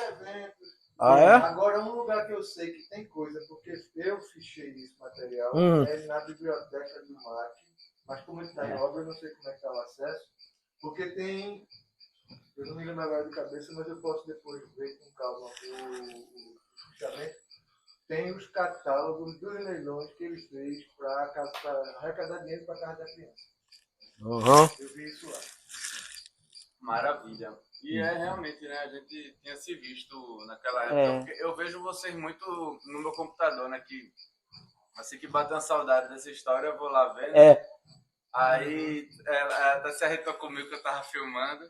eventos. Ah, é? Agora, um lugar que eu sei que tem coisa, porque eu fichei esse material, é na biblioteca do MAC, mas como ele está em obra, eu não sei como é que está o acesso, porque tem, eu não me lembro agora de cabeça, mas eu posso depois ver com calma o fichamento. Tem os catálogos dos leilões que ele fez para arrecadar dinheiro para a Casa da Criança. Uhum. Eu vi isso lá. Maravilha. E é realmente, né? A gente tinha se visto naquela época. Porque eu vejo vocês muito no meu computador, né? Que assim que bate uma saudade dessa história, eu vou lá ver. Né? Aí ela até se arretou comigo que eu tava filmando.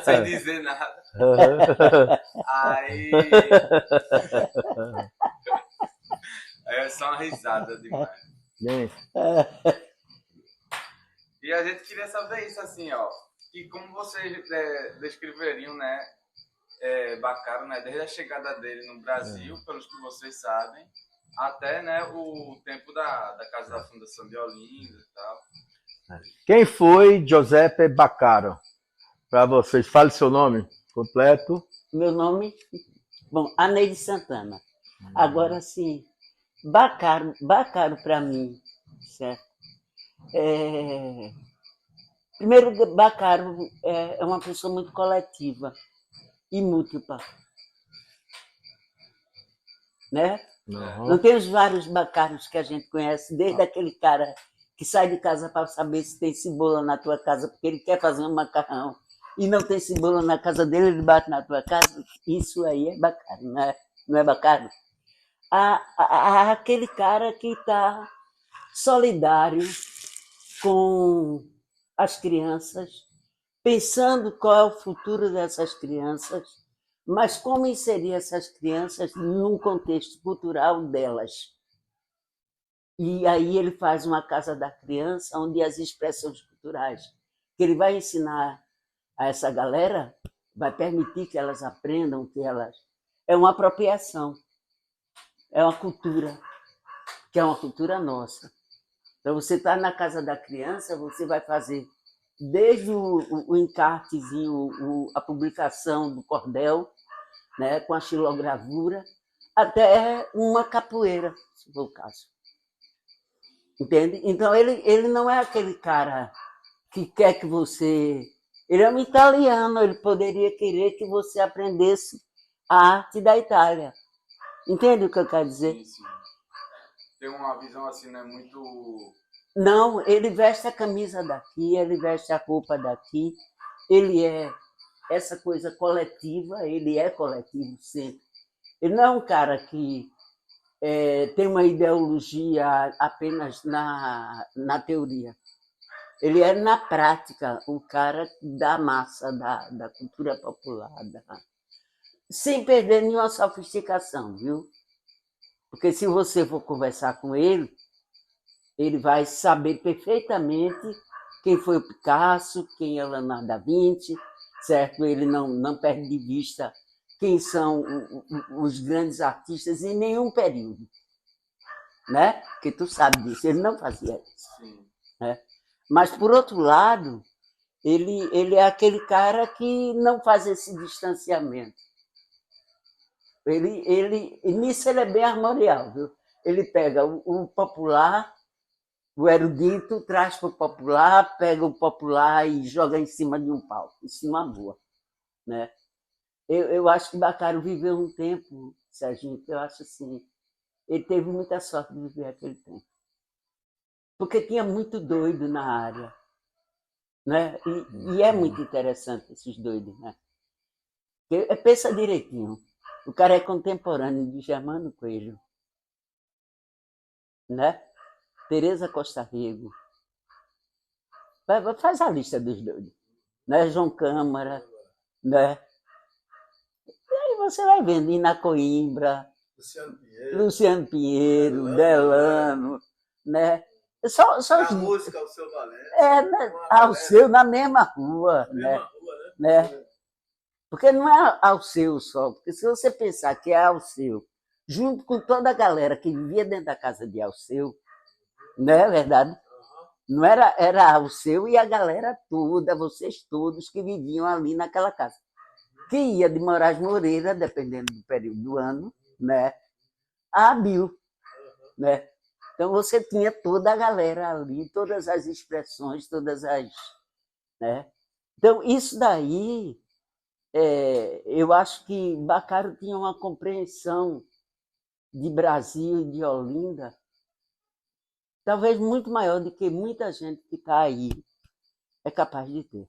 Sem dizer nada. Aí. É só uma risada demais. E a gente queria saber isso, assim, ó. E como vocês descreveriam, né? Bacaro, né? Desde a chegada dele no Brasil, pelos que vocês sabem, até, né, o tempo da Casa da Fundação de Olinda e tal. Quem foi Giuseppe Baccaro? Para vocês, fale seu nome completo. Meu nome, bom, Aneide Santana. Agora sim, Baccaro para mim, certo? Primeiro, Baccaro é uma pessoa muito coletiva e múltipla, né? Não tem os vários Baccaros que a gente conhece, desde aquele cara que sai de casa para saber se tem cebola na tua casa, porque ele quer fazer um macarrão e não tem cebola na casa dele, ele bate na tua casa. Isso aí é Baccaro, não é Baccaro? Aquele cara que está solidário com as crianças, pensando qual é o futuro dessas crianças, mas como inserir essas crianças num contexto cultural delas. E aí ele faz uma casa da criança, onde as expressões culturais que ele vai ensinar a essa galera, vai permitir que elas aprendam, que elas... É uma apropriação, é uma cultura, que é uma cultura nossa. Então, você está na casa da criança, você vai fazer desde o encartezinho, a publicação do cordel, né, com a xilogravura, até uma capoeira, se for o caso. Entende? Então, ele não é aquele cara que quer que você... Ele é um italiano, ele poderia querer que você aprendesse a arte da Itália. Entende o que eu quero dizer? Sim, sim. Tem uma visão assim, né, muito... Não, ele veste a camisa daqui, ele veste a roupa daqui, ele é essa coisa coletiva, ele é coletivo sempre. Ele não é um cara que tem uma ideologia apenas na teoria. Ele é, na prática, o cara da massa, da cultura popular, sem perder nenhuma sofisticação, viu? Porque se você for conversar com ele vai saber perfeitamente quem foi o Picasso, quem é o Leonardo da Vinci, certo? Ele não perde de vista quem são os grandes artistas em nenhum período, né? Porque tu sabe disso, ele não fazia isso. Sim. Né? Mas, por outro lado, ele é aquele cara que não faz esse distanciamento. Nisso ele é bem armorial, viu? Ele pega o popular, o erudito, traz para o popular, pega o popular e joga em cima de um palco. Isso numa boa, né? Eu acho que Baccaro viveu um tempo, Serginho, que eu acho assim, ele teve muita sorte de viver aquele tempo. Porque tinha muito doido na área, né? E é muito interessante esses doidos, né? Pensa direitinho. O cara é contemporâneo de Germano Coelho, né? Teresa Costa Rego. Faz a lista dos doidos. Né? João Câmara, né? E aí você vai vendo Nina Coimbra, Luciano Pinheiro, Delano, né? Só a música Alceu Valença. Né? Alceu na mesma rua, né? Porque não é Alceu só, porque se você pensar que é Alceu, junto com toda a galera que vivia dentro da casa de Alceu, não é verdade? Não era Alceu e a galera toda, vocês todos que viviam ali naquela casa. que ia de Moraes Moreira, dependendo do período do ano, né, a Abil, né? Então você tinha toda a galera ali, todas as expressões, todas as, né? Então isso daí, eu acho que Bacaro tinha uma compreensão de Brasil e de Olinda talvez muito maior do que muita gente que está aí é capaz de ter.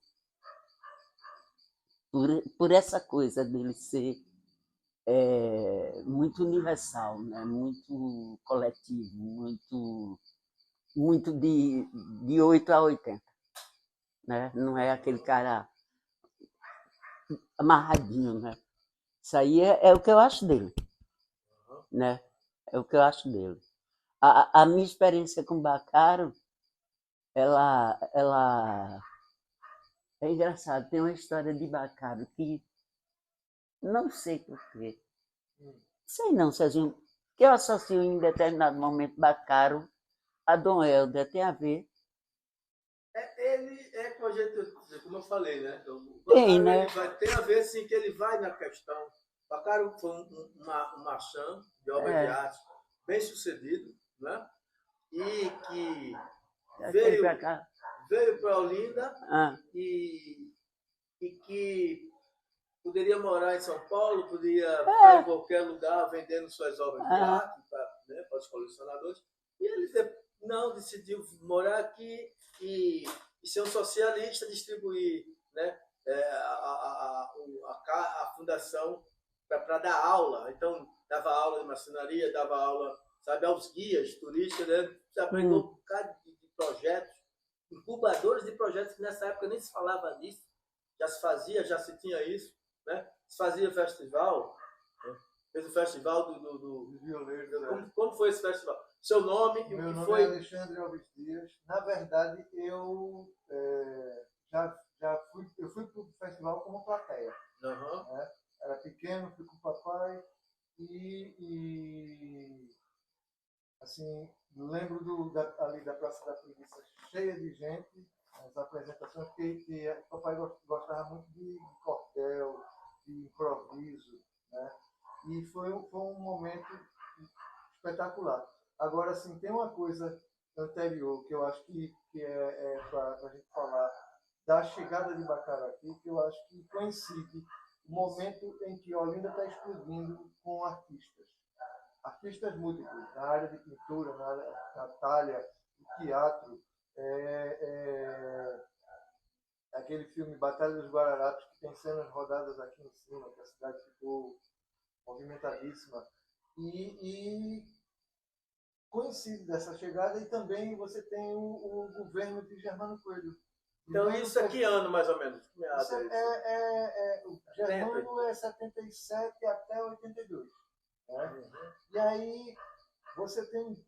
Por essa coisa dele ser muito universal, né? Muito coletivo, muito de 8 a 80. Né? Não é aquele cara amarradinho. Né? Isso aí é o que eu acho dele. Né? É o que eu acho dele. A minha experiência com Bacaro, ela é engraçado. Tem uma história de Bacaro que não sei porquê. Sei não, Cezinho. Que eu associo em determinado momento Bacaro a Dom Helder. Tem a ver? Ele é com a gente, como eu falei, né? O Tem, Bacaro, né? tem a ver, sim, que ele vai na questão. O Bacaro foi um marchand de obra de arte bem sucedido, né? E que veio para Olinda e que poderia morar em São Paulo, poderia ficar em qualquer lugar vendendo suas obras de arte para os colecionadores. E ele decidiu morar aqui e ser um socialista, distribuir, né, a fundação para dar aula. Então, dava aula de marcenaria, dava aula, sabe, aos guias turísticos, né? Aprendeu um bocado de projetos, incubadores de projetos que nessa época nem se falava disso, já se fazia, já se tinha isso, né? Se fazia festival, né? Fez o festival do violeiro. Como foi esse festival? Seu nome? Meu nome foi? é Alexandre Alves Dias. Na verdade, eu fui para o festival como plateia. Né? Era pequeno, fui com o papai e assim, lembro ali da Praça da Preguiça cheia de gente, as apresentações, que o papai gostava muito de cordel, de improviso, né? E foi um momento espetacular. Agora, assim, tem uma coisa anterior que eu acho que é para a gente falar da chegada de Bacaro aqui, que eu acho que coincide o momento em que Olinda está explodindo com artistas múltiplos, na área de pintura, na talha, no teatro, aquele filme Batalha dos Guararapes, que tem cenas rodadas aqui em cima, que a cidade ficou movimentadíssima. E coincide dessa chegada, e também você tem o governo de Germano Coelho. Então, isso é que ano, mais ou menos? O Germano é 77 até 82. Né? E aí você tem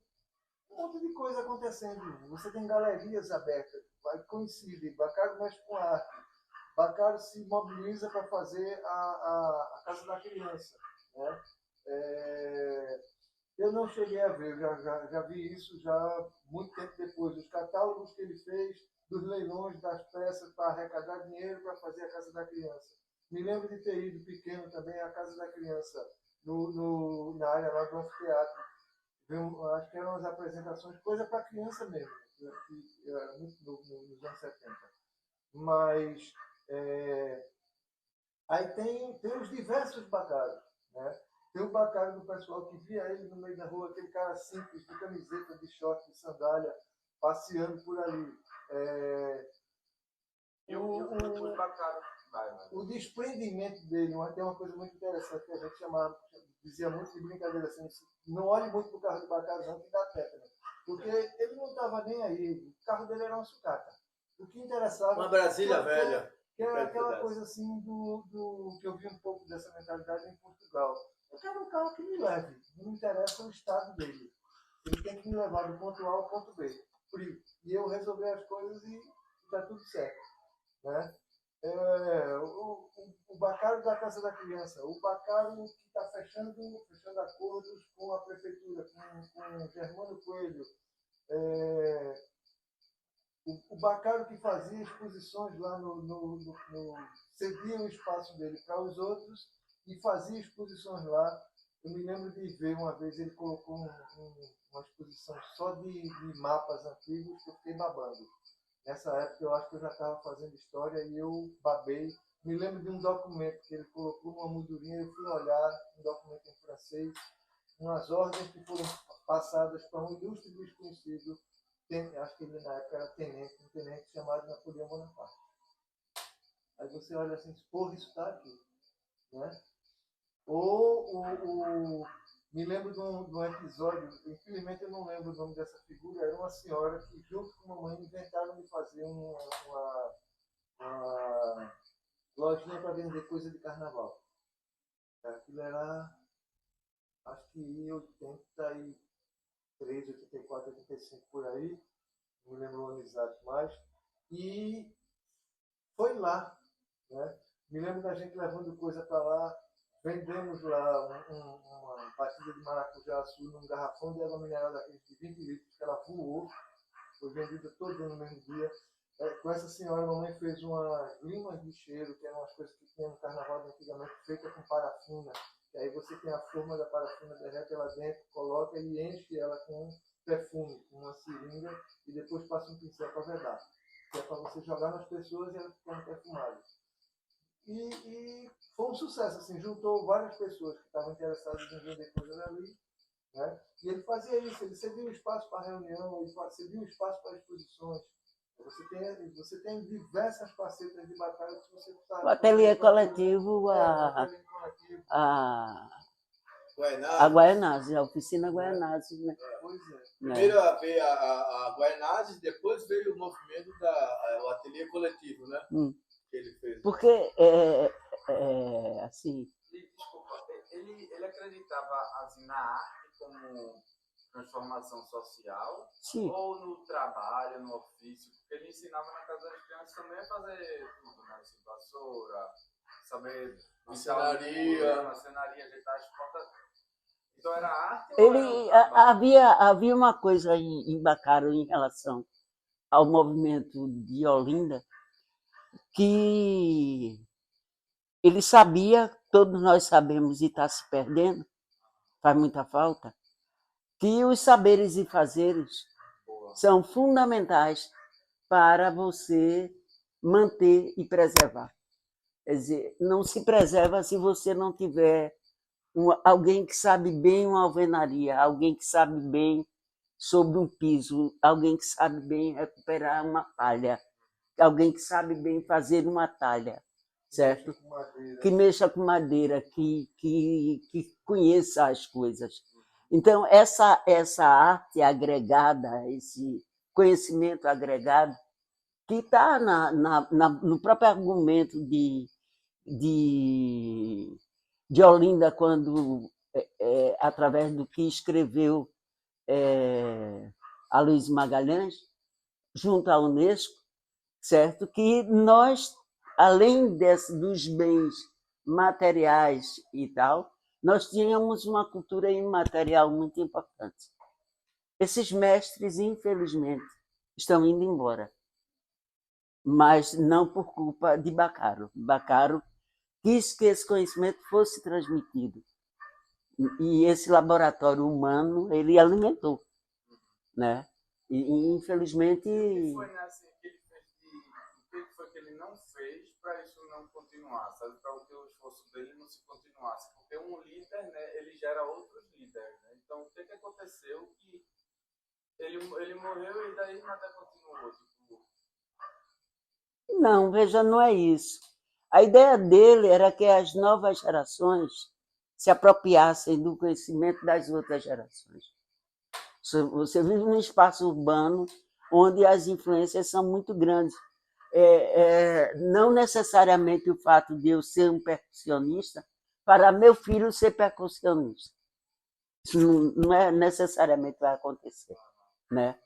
um monte de coisa acontecendo. Você tem galerias abertas, coincide. Bacaro mexe com arte. Bacaro se mobiliza para fazer a Casa da Criança. Né? Eu não cheguei a ver, já vi isso já muito tempo depois. Os catálogos que ele fez dos leilões das peças para arrecadar dinheiro para fazer a Casa da Criança. Me lembro de ter ido pequeno também à Casa da Criança, na área lá do anfiteatro. Acho que eram as apresentações, coisa para criança mesmo, que eu era muito novo nos anos 70. Mas aí tem os diversos bacaros, né? Tem o bacaro do pessoal que via ele no meio da rua, aquele cara simples, de camiseta, de short, de sandália, passeando por ali. O desprendimento dele, tem uma coisa muito interessante que a gente dizia muito de brincadeira assim, não olhe muito para o carro do bacaro não, que dá tétano. Porque ele não estava nem aí, o carro dele era uma sucata. O que interessava... Uma Brasília velha. Que era aquela coisa assim que eu vi um pouco dessa mentalidade em Portugal. Eu quero um carro que me leve, não interessa o estado dele. Ele tem que me levar do ponto A ao ponto B. E eu resolver as coisas e está tudo certo. Né? O bacaro da Casa da Criança, o bacaro que está fechando acordos com a prefeitura, com Germano Coelho. O Bacaro que fazia exposições lá cedia o espaço dele para os outros e fazia exposições lá. Eu me lembro de ver uma vez, ele colocou uma exposição só de mapas antigos que eu fiquei babando. Nessa época eu acho que eu já estava fazendo história e eu babei. Me lembro de um documento que ele colocou numa moldurinha, eu fui olhar, um documento em francês, umas ordens que foram passadas para um ilustre desconhecido, acho que ele na época era um tenente chamado Napoleão Bonaparte. Aí você olha assim, porra, isso está aqui. Né? Me lembro de um episódio, infelizmente eu não lembro o nome dessa figura, era uma senhora que junto com a mamãe inventaram de fazer uma lojinha para vender coisa de carnaval. Aquilo era, acho que em 83, 84, 85 por aí, não me lembro o ano exato mais, e foi lá, né? Me lembro da gente levando coisa para lá, vendemos lá uma batida de maracujá azul num garrafão de água mineral daqueles de 20 litros, que ela voou, foi vendida todo no mesmo dia. Com essa senhora, a mamãe fez umas limas de cheiro, que eram umas coisas que tinha no carnaval de antigamente, feita com parafina. E aí você tem a forma da parafina, derrete ela dentro, coloca e enche ela com perfume, com uma seringa, e depois passa um pincel para vedar. Que é para você jogar nas pessoas e elas ficam perfumadas. E foi um sucesso, assim, juntou várias pessoas que estavam interessadas em vender coisas ali, né? E ele fazia isso, ele cedia um espaço para reunião, ele cedia um espaço para exposições. Você tem diversas facetas de batalha que você sabe. O ateliê coletivo, a Guaianazes, a oficina Guaianazes, né? Pois é. Primeiro veio a Guaianazes, depois veio o movimento o ateliê coletivo, né? Que ele fez. Porque, assim... Desculpa, ele acreditava assim, na arte como transformação social, sim, ou no trabalho, no ofício, porque ele ensinava na casa das crianças também a fazer tudo, né? Assim, vassoura, saber marcenaria, ajeitar as portas. Então era arte ou havia uma coisa em Bacaro em relação ao movimento de Olinda, que ele sabia, todos nós sabemos e está se perdendo, faz muita falta, que os saberes e fazeres são fundamentais para você manter e preservar. Quer dizer, não se preserva se você não tiver alguém que sabe bem uma alvenaria, alguém que sabe bem sobre um piso, alguém que sabe bem recuperar uma palha, alguém que sabe bem fazer uma talha, certo? Que mexa com madeira, que conheça as coisas. Então, essa arte agregada, esse conhecimento agregado, que está no próprio argumento de Olinda, quando, através do que escreveu Aloysio Magalhães, junto à Unesco, certo? Que nós, além dos bens materiais e tal, nós tínhamos uma cultura imaterial muito importante. Esses mestres, infelizmente, estão indo embora, mas não por culpa de Bacaro. Bacaro quis que esse conhecimento fosse transmitido. E esse laboratório humano, ele alimentou, né? E infelizmente... O que foi que ele não fez para isso não continuar, sabe? Para que o esforço dele não se continuasse. Porque um líder, né, ele gera outros líderes, né? Então, o que aconteceu? Que ele morreu e daí nada continuou. Tipo... Não, veja, não é isso. A ideia dele era que as novas gerações se apropriassem do conhecimento das outras gerações. Você vive num espaço urbano onde as influências são muito grandes. Não necessariamente o fato de eu ser um percussionista para meu filho ser percussionista. Isso não é necessariamente vai acontecer, né?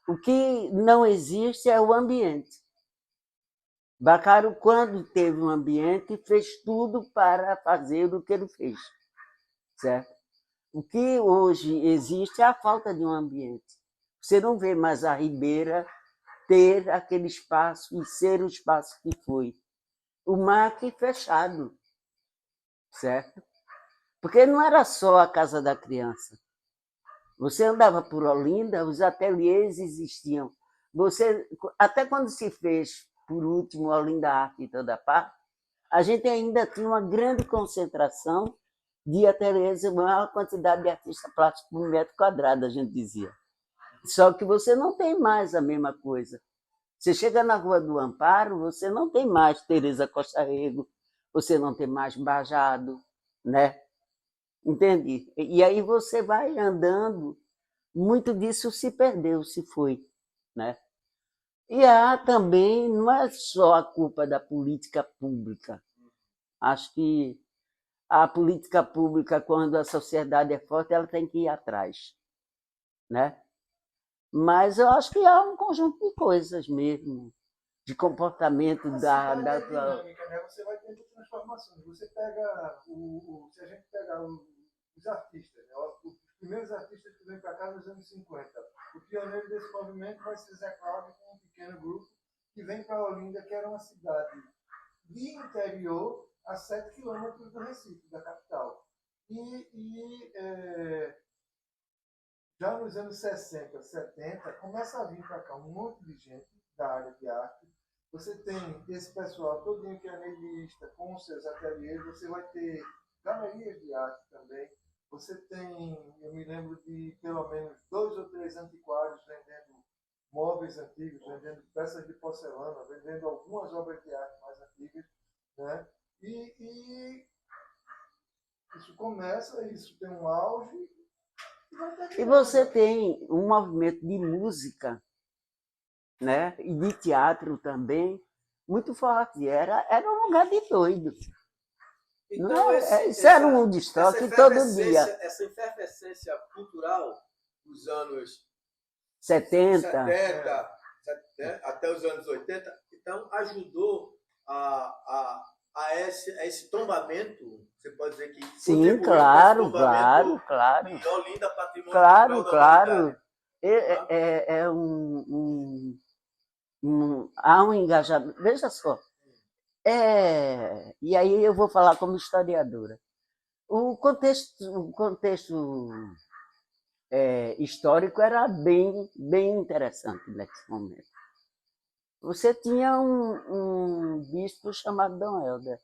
O que não existe é o ambiente. Bacaro, quando teve um ambiente, fez tudo para fazer o que ele fez, certo? O que hoje existe é a falta de um ambiente. Você não vê mais a ribeira ter aquele espaço e ser o espaço que foi. O MAC fechado, certo? Porque não era só a Casa da Criança. Você andava por Olinda, os ateliês existiam. Você, até quando se fez, por último, Olinda Arte em toda parte, a gente ainda tinha uma grande concentração de ateliês, a maior quantidade de artistas plásticos por metro quadrado, a gente dizia. Só que você não tem mais a mesma coisa. Você chega na Rua do Amparo, você não tem mais Teresa Costa Rego, você não tem mais Bajado, né? Entende? E aí você vai andando, muito disso se perdeu, se foi, né? E há também, não é só a culpa da política pública. Acho que a política pública, quando a sociedade é forte, ela tem que ir atrás, né? Mas eu acho que há um conjunto de coisas mesmo, de comportamento da dinâmica, né? Você vai tendo transformações. Você pega se a gente pegar os artistas, né? Os primeiros artistas que vêm para cá nos anos 50, o pioneiro desse movimento vai ser Zé Cláudio, com um pequeno grupo que vem para Olinda, que era uma cidade de interior a 7 quilômetros do Recife, da capital. Já nos anos 60, 70, começa a vir para cá um monte de gente da área de arte. Você tem esse pessoal todinho que é neilista, com seus ateliês, você vai ter galerias de arte também. Você tem, eu me lembro de pelo menos 2 ou 3 antiquários vendendo móveis antigos, vendendo peças de porcelana, vendendo algumas obras de arte mais antigas, né? E isso começa, isso tem um auge. E você tem um movimento de música, né? E de teatro também, muito forte. Era um lugar de doido. Então, não isso era um destoque todo dia. Essa efervescência cultural dos anos 70. 70 até os anos 80, então ajudou a esse tombamento, você pode dizer que sim, claro. de Olinda, patrimônio claro. Há um engajamento. Veja só. E aí eu vou falar como historiadora. O contexto histórico era bem interessante nesse momento. Você tinha um bispo chamado Dom Helder.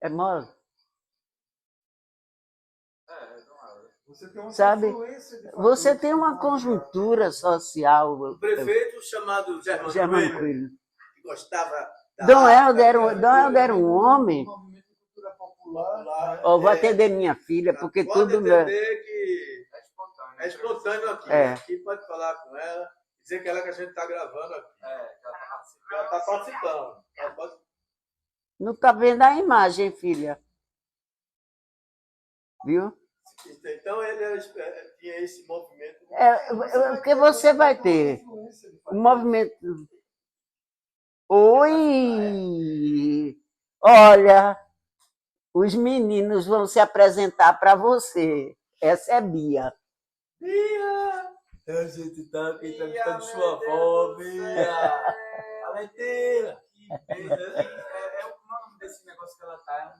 É mole? Você tem uma sabe? Você tem uma que conjuntura social. O prefeito chamado Germano Coelho, que gostava da Dom arte, Helder era um homem. movimento de cultura popular. Vou atender minha filha, porque pode tudo. entender que é espontâneo aqui. Aqui pode falar com ela, dizer que ela que a gente está gravando aqui. Que ela está participando. Não está vendo a imagem, filha. Viu? Então ele tinha esse movimento. Porque você vai ter um movimento. Oi! Olha, os meninos vão se apresentar para você. Essa é Bia. Bia! A gente tá entrevistando sua avó, Bia! Valentina! Desse negócio que ela tá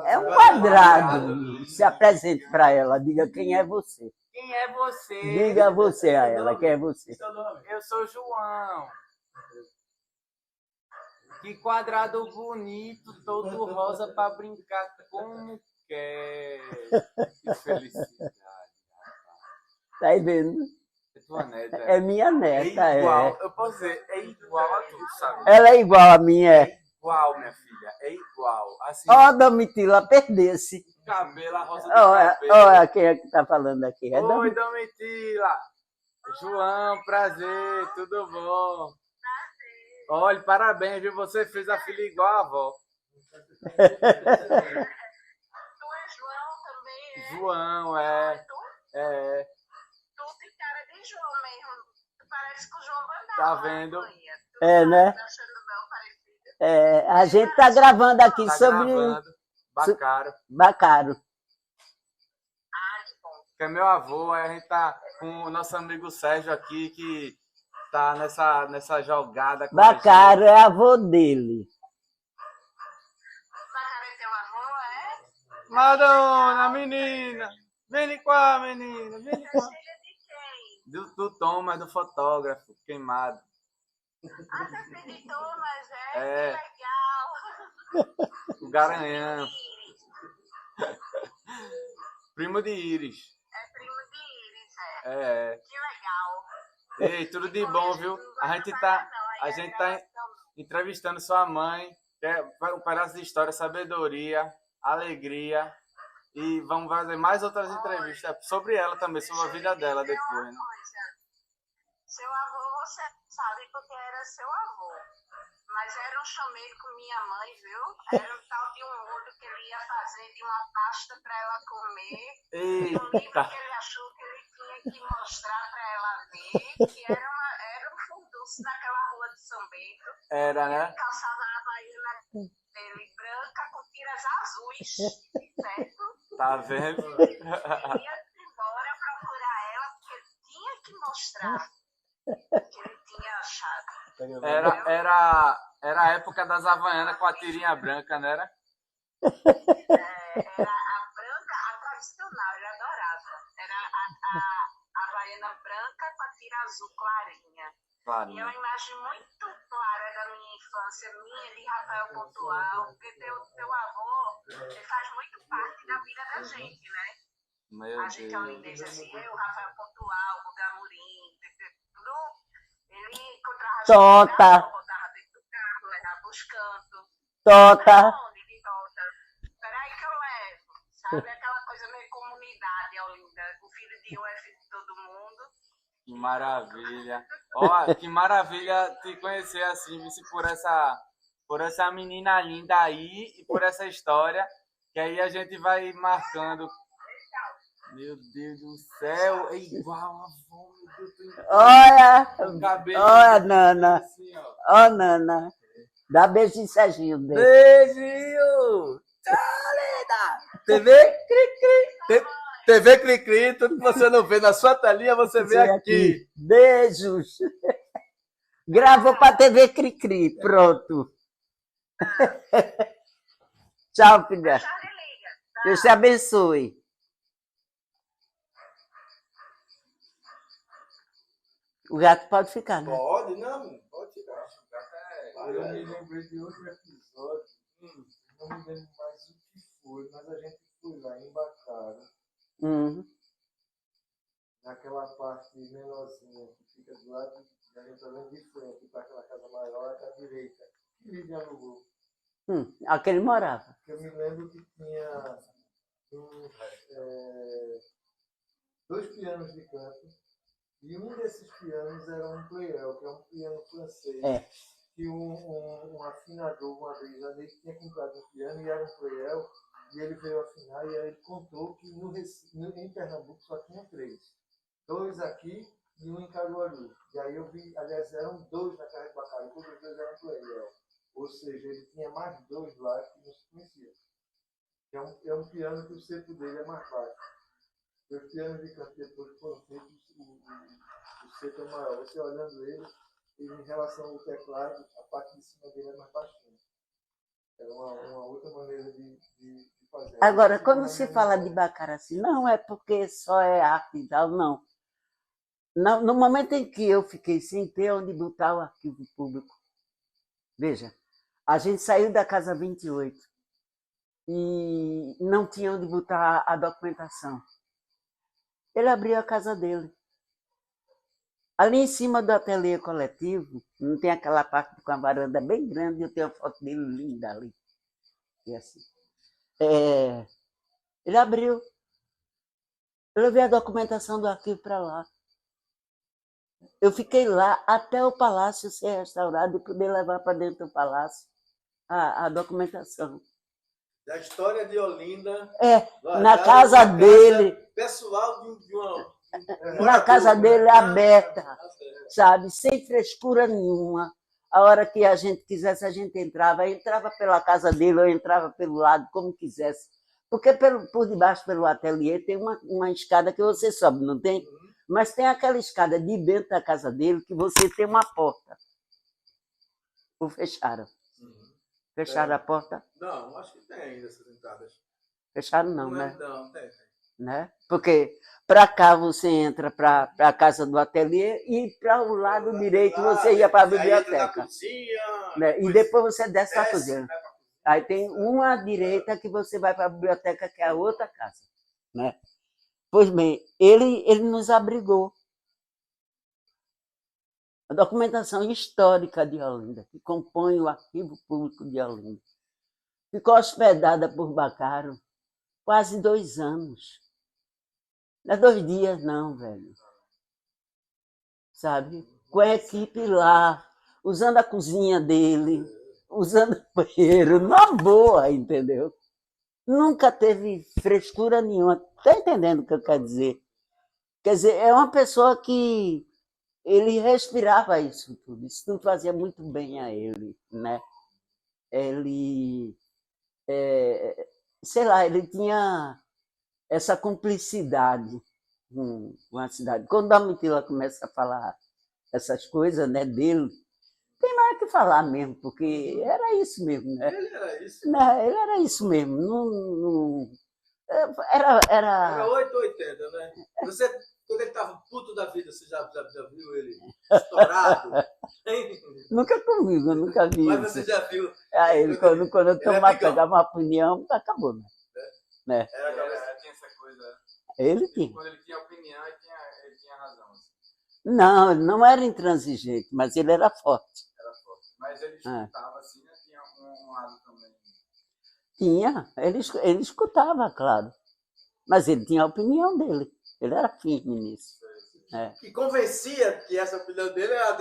é um quadrado. Se apresente para ela, diga quem é você. Quem é você? Diga você a ela, quem é você. Eu sou João. Que quadrado bonito, todo rosa para brincar como quer. Que felicidade. Tá vendo? É tua neta. É minha neta, é igual. Eu posso dizer, é igual a tu, sabe? Ela é igual a minha, É igual, minha filha, é igual. Assim, Domitila, perdesse. Cabelo, a rosa do cabelo. Olha quem é que tá falando aqui. Oi, Domitila. João, prazer, tudo bom? Olha, parabéns, viu? Você fez a filha igual a avó. Tu é João também, é? João, é. Tu tem cara de João mesmo. Parece que o João Bandal. Tá vendo? Né? Tá achando bem parecido. A gente tá gravando aqui Tá sobre gravando. Bacaro. Bacaro. Ah, que bom. Que é meu avô, aí a gente tá com o nosso amigo Sérgio aqui, que tá nessa jogada com Bacaro é avô dele. Bacaro é teu avô, é? Madonna, menina! Vem cá, menina! Vem Você é cá. filha de quem? Do Tom, mas do fotógrafo, queimado. Ah, você acreditou, mas É. que legal. O Garanhão. Iris. Primo de Iris. É primo de Iris, É. Que legal. Ei, tudo de bom, viu? A gente tá entrevistando sua mãe, que é um pedaço de história, sabedoria, alegria. E vamos fazer mais outras entrevistas sobre ela também, sobre a vida dela depois, né? Seu avô, você sabe porque era seu avô. Mas era um chamego com minha mãe, viu? Era um tal de um molho que ele ia fazer de uma pasta para ela comer. E um livro Eita! que ele achou que ele tinha que mostrar para ela ver, que era um fundus daquela rua de São Bento. Era, né? Ele calçava a havaiana dele branca com tiras azuis, certo? Tá vendo? Ele ia embora procurar ela porque ele tinha que mostrar que ele tinha achado. Era a época das Havaianas com a tirinha branca, não era? Era a branca, a tradicional, ele adorava. Era a havaiana branca com a tira azul clarinha. Claro. E é uma imagem muito clara da minha infância, minha de Rafael Pontual, porque teu avô ele faz muito parte da vida da gente, né? Meu A gente é holandês assim, eu, Rafael Pontual, o Gamurim, tudo. Ele encontrava Tota. botava dentro do carro, levava os cantos. Tota. Onde de volta? Peraí que eu levo. Sabe aquela coisa meio comunidade, Olinda? O filho de um é filho de todo mundo. Que maravilha. Ó, que maravilha te conhecer assim, vice, por essa menina linda aí e por essa história, que aí a gente vai marcando. Meu Deus do céu, é igual a avó, meu Deus do céu. Olha, O cabelo olha, Nana. assim, ó. Ó, Nana. Dá beijo em Serginho dele. Beijinho! Tchau, linda! TV Cri-Cri! TV Cri-Cri, tudo que você não vê na sua telinha, você vê aqui. Beijos. Gravou para TV Cri-Cri. Pronto. Tchau, filha. Charlie liga. Deus te abençoe. O gato pode ficar, né? Pode, não, pode ficar. Eu me lembrei de outro episódio, não me lembro mais o que foi, mas a gente foi lá em Bacaro, naquela parte menorzinha que fica do lado, a gente tá vendo de frente para aquela casa maior, à direita, que ele alugou. Aquele morava. Eu me lembro que tinha dois pianos de canto, e um desses pianos era um Pleyel, que é um piano francês. É. Que um afinador, uma vez, ele tinha comprado um piano e era um Pleyel, e ele veio afinar, e aí ele contou que em Pernambuco só tinha 3. 2 aqui e um em Caruaru. E aí eu vi, aliás, eram 2 na casa de Bacaro, todos os 2 eram Pleyel. Ou seja, ele tinha mais de 2 lá que não se conheciam. É um piano que o centro dele é mais baixo. Os pianos de canto depois foram feitos, o centro é maior. Você olhando ele, em relação ao teclado, a parte de cima dele é mais baixinha. Era uma outra maneira de fazer. Agora, quando se fala de Bacaro assim, não é porque só é arte e tal, não. No momento em que eu fiquei sem ter onde botar o arquivo público, veja, a gente saiu da Casa 28 e não tinha onde botar a documentação. Ele abriu a casa dele. Ali em cima do ateliê coletivo, não tem aquela parte com a varanda bem grande, eu tenho a foto dele linda ali. E assim. Ele abriu. Eu levei a documentação do arquivo para lá. Eu fiquei lá até o palácio ser restaurado e poder levar para dentro do palácio a documentação. Da história de Olinda. Na casa dele. Pessoal de uma. Na casa dele aberta, sabe? Sem frescura nenhuma. A hora que a gente quisesse, a gente entrava pela casa dele ou entrava pelo lado, como quisesse. Porque por debaixo, pelo ateliê, tem uma escada que você sobe, não tem? Mas tem aquela escada de dentro da casa dele que você tem uma porta. Ou fecharam? Fecharam a porta? Não, acho que tem ainda essas entradas. Fecharam não, né? Não, tem. Né? Porque para cá você entra para a casa do ateliê e para o lado direito você ia para a biblioteca. Cozinha, Né? E depois você desce para a cozinha. Aí tem uma à direita que você vai para a biblioteca, que é a outra casa. Né? Pois bem, ele nos abrigou. A documentação histórica de Olinda, que compõe o Arquivo Público de Olinda, ficou hospedada por Bacaro quase 2 anos. Não é 2 dias, não, velho. Sabe? Com a equipe lá, usando a cozinha dele, usando o banheiro, na boa, entendeu? Nunca teve frescura nenhuma. Está entendendo o que eu quero dizer? Quer dizer, é uma pessoa que ele respirava isso tudo fazia muito bem a ele, né? Ele, sei lá, ele tinha essa cumplicidade com a cidade. Quando a Domitila começa a falar essas coisas, né, dele, tem mais que falar mesmo, porque era isso mesmo, né? Ele era isso. Não, ele era isso mesmo. Não, era 880, né? Você, quando ele estava puto da vida, você já viu ele estourado? Nunca comigo, eu nunca vi. Mas isso. você já viu? Ele, quando eu pegava uma opinião, acabou, né? Né? Tinha essa coisa. Ele tinha. Quando ele tinha opinião, ele tinha razão. Assim. Não, ele não era intransigente, mas ele era forte. Era forte. Mas ele escutava assim, né? Tinha um lado também. Tinha, ele escutava, claro. Mas ele tinha a opinião dele. Ele era firme nisso. Que convencia que essa opinião dele era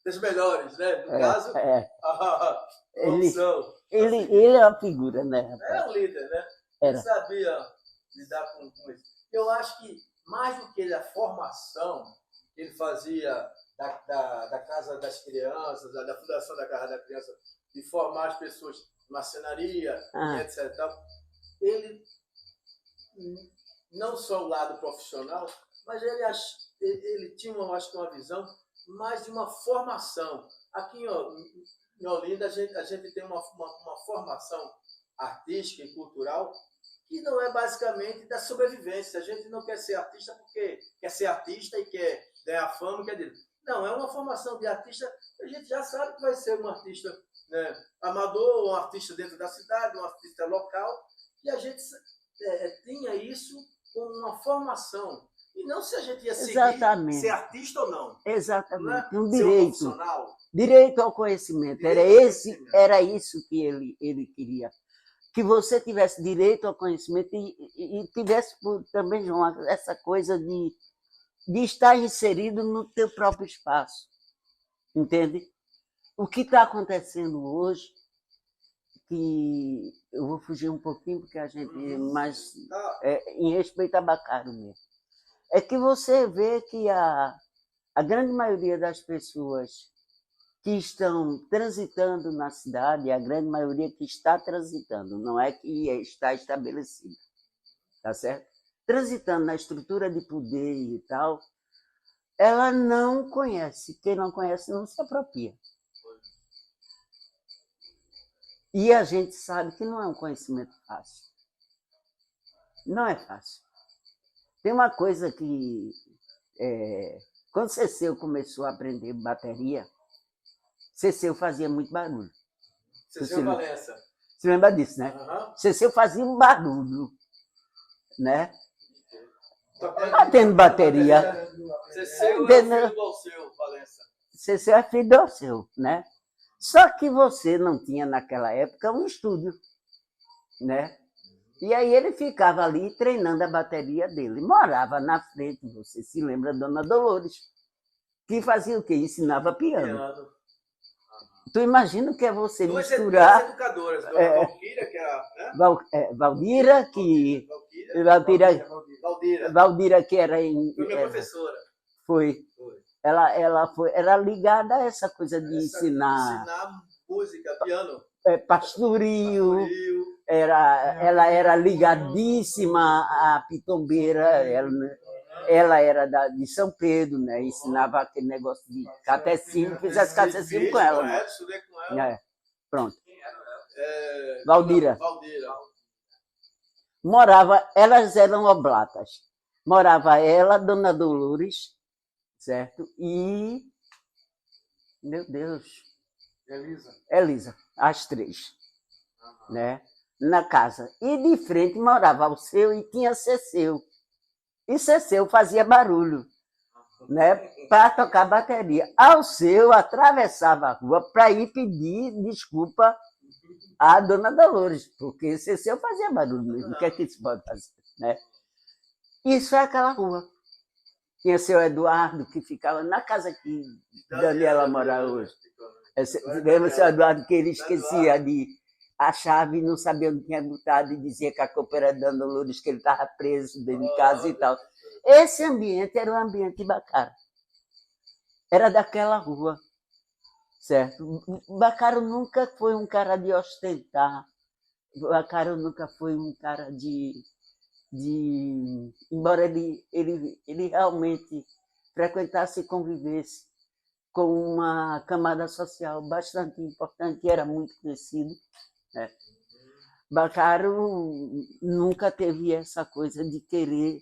das melhores, né? No caso, a opção. Ele é uma figura, né, rapaz? Era um líder, né? Era. Ele sabia lidar com isso. Eu acho que, mais do que a formação que ele fazia da Casa das Crianças, da Fundação da Casa da Criança, de formar as pessoas em marcenaria, etc. Ele, não só o lado profissional, mas ele tinha, eu acho que, uma visão mais de uma formação. Aqui em Olinda, a gente tem uma formação artística e cultural que não é basicamente da sobrevivência. A gente não quer ser artista porque quer ser artista e quer ganhar fama, quer dizer, não, é uma formação de artista, a gente já sabe que vai ser um artista, né, amador, um artista dentro da cidade, um artista local, e a gente tinha isso como uma formação. E não se a gente ia seguir ser artista ou não. Exatamente, não é? um direito. Ser um profissional. Direito ao conhecimento. Era isso que ele queria. Que você tivesse direito ao conhecimento e tivesse também, João, essa coisa de estar inserido no teu próprio espaço. Entende? O que está acontecendo hoje, que eu vou fugir um pouquinho, porque a gente, mas em respeito a Bacaro mesmo, é que você vê que a grande maioria das pessoas que estão transitando na cidade, a grande maioria que está transitando, não é que está estabelecida, tá certo? Transitando na estrutura de poder e tal, ela não conhece. Quem não conhece não se apropria. E a gente sabe que não é um conhecimento fácil. Não é fácil. Tem uma coisa que, quando Ceceu começou a aprender bateria, Ceceu fazia muito barulho. Ceceu Valença. Você lembra disso, né? Ceceu fazia um barulho, né? Batendo bateria. Ceceu é filho do Alceu, Valença. Ceceu é filho do Alceu, né? Só que você não tinha naquela época um estúdio, né? E aí ele ficava ali treinando a bateria dele. Morava na frente, você se lembra, Dona Dolores, que fazia o quê? Ensinava piano. Tu imagina o que é você misturar... Duas educadoras, Dona Valquíria, que era... Né? Valdira, que era... Foi minha professora. Foi. Ela era ligada a essa coisa de ensinar música, piano. Pastorio. Ela era ligadíssima à pitombeira. ela era de São Pedro, né? Ensinava aquele negócio de catecismo, fizesse catecismo com ela. Né? Estudei com ela. É, pronto. Valdira. Morava, elas eram oblatas. Morava ela, Dona Dolores, certo? E, meu Deus, Elisa, as três, né? Na casa. E de frente morava o seu e tinha Ceceu. E Ceceu fazia barulho, né? Para tocar bateria. Ao seu atravessava a rua para ir pedir desculpa à Dona Dolores, porque Ceceu fazia barulho mesmo. O que é que se pode fazer, né? Isso é aquela rua. Tinha seu Eduardo, que ficava na casa que Daniela mora hoje. Lembra seu Eduardo que ele esquecia de a chave, não sabia onde tinha botado e dizia que a culpa era da Dona Lourdes, que ele estava preso dentro de casa e tal. Esse ambiente era um ambiente bacana. Era daquela rua, certo? Bacaro nunca foi um cara de ostentar. Bacaro nunca foi um cara embora ele realmente frequentasse e convivesse com uma camada social bastante importante, que era muito conhecido, né? Bacaro nunca teve essa coisa de querer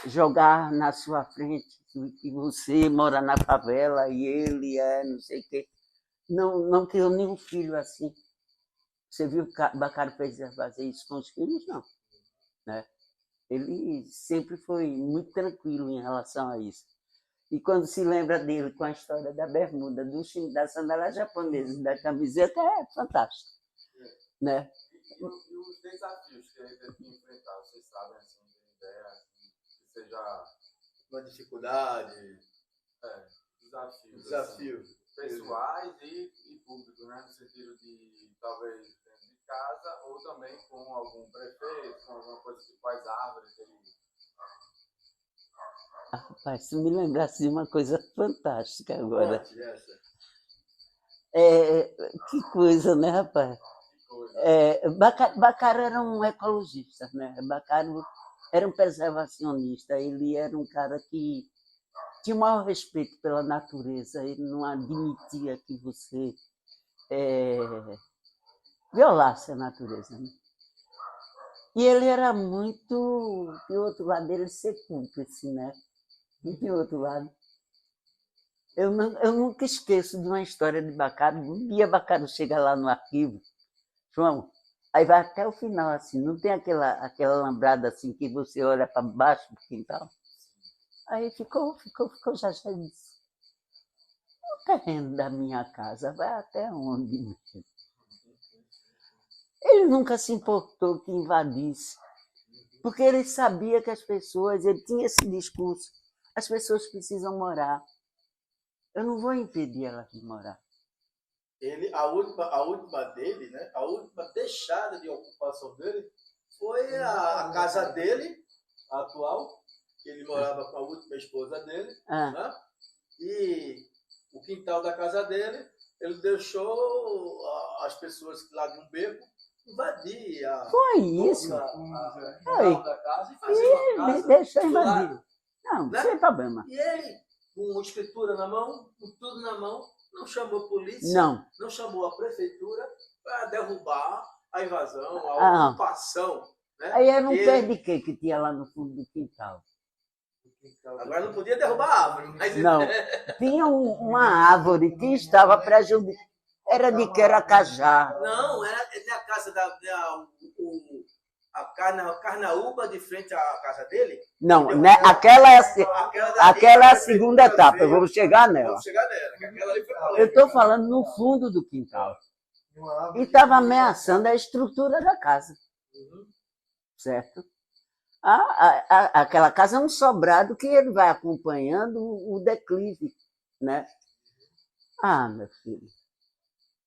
jogar na sua frente que você mora na favela e ele não sei o quê. Não criou nenhum filho assim. Você viu que Bacaro fazer isso com os filhos? Não, né? Ele sempre foi muito tranquilo em relação a isso. E quando se lembra dele com a história da bermuda, da sandália japonesa, da camiseta, é fantástico. Né? E os desafios que ele teve que enfrentar, vocês sabem, assim, de ideia, que seja uma dificuldade, desafios assim, pessoais e públicos, né? No sentido de, talvez, dentro de casa, ou também com algum prefeito, com alguma coisa que faz árvores. Rapaz, se me lembrasse de uma coisa fantástica agora. Que coisa, né, rapaz? Bacaro era um ecologista, né? Bacaro era um preservacionista. Ele era um cara que tinha o maior respeito pela natureza. Ele não admitia que você violasse a natureza, né? E ele era muito, do outro lado dele, ser cúmplice, né? E do outro lado. Eu nunca esqueço de uma história de Bacaro. Um dia Bacaro chega lá no arquivo, João, aí vai até o final, assim, não tem aquela lambrada assim que você olha para baixo do quintal? Aí ficou, já disse. O terreno da minha casa vai até onde? Ele nunca se importou que invadisse, porque ele sabia que as pessoas, ele tinha esse discurso, as pessoas precisam morar. Eu não vou impedir elas de morar. A última dele, né? A última deixada de ocupação dele foi a casa dele, a atual, que ele morava com a última esposa dele, né? E o quintal da casa dele, ele deixou as pessoas lá de um beco invadir foi isso. quintal da casa e fazer uma casa. Deixou invadir. Não, né? Sem problema. E ele, com escritura na mão, com tudo na mão, não chamou a polícia, não chamou a prefeitura para derrubar a invasão, a ocupação. Né? Aí era um pé de quê que tinha lá no fundo do quintal? Agora não podia derrubar a árvore. Mas... Não, tinha uma árvore que estava prejudicada. Era de Queracajá. Não, era na casa a Carnaúba de frente à casa dele. Não, né? Aquela é a segunda etapa, eu vou chegar nela. Vamos chegar nela. Eu estou falando no fundo do quintal. E estava ameaçando a estrutura da casa. Certo? Aquela casa é um sobrado que ele vai acompanhando o declive, né? Meu filho,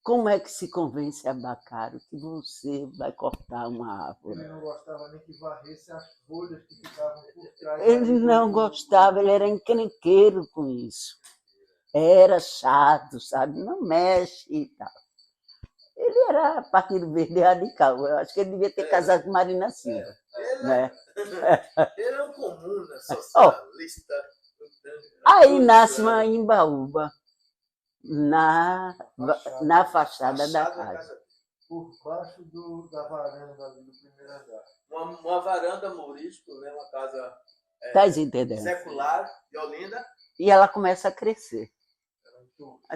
como é que se convence a Bacaro que você vai cortar uma árvore? Ele não gostava nem que varresse as folhas que ficavam por trás. Ele não gostava, ele era encrenqueiro com isso. Era chato, sabe? Não mexe e tal. Ele era Partido Verde Radical. Eu acho que ele devia ter casado com Marina Silva. Né? Ele é um comuna, Oh, socialista. aí nasce uma Imbaúba na fachada da casa. Por baixo da varanda ali do primeiro andar. Uma varanda morisco, né? Uma casa Tá entendendo? secular de Olinda. E ela começa a crescer.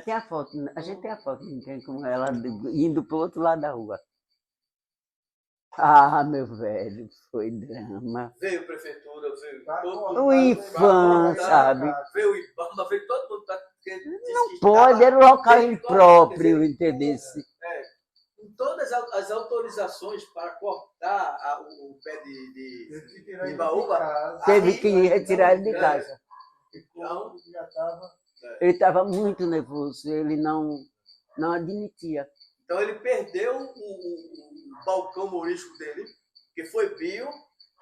Tem a foto, a gente tem a foto, não tem como ela indo para o outro lado da rua. Ah, meu velho, foi drama. Veio prefeitura, veio O IFAM, sabe? Veio o IBAMA, veio todo mundo. Não pode, era um local impróprio, entendeu? Com todas as autorizações para cortar o pé de Imbaúba, teve que retirar ele de casa. Então, já estava. Ele estava muito nervoso, ele não admitia. Então ele perdeu o balcão morisco dele, que foi Bio,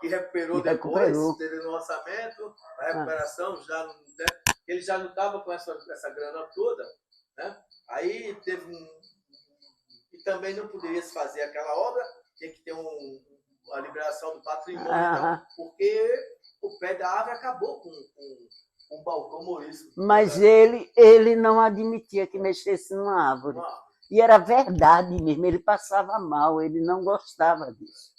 que recuperou depois, teve no orçamento, a recuperação, ele já não estava com essa grana toda, né? Aí teve e também não poderia se fazer aquela obra, tinha que ter a liberação do patrimônio, então, porque o pé da árvore acabou com um balcão morisco. Mas ele não admitia que mexesse numa árvore. E era verdade mesmo, ele passava mal, ele não gostava disso.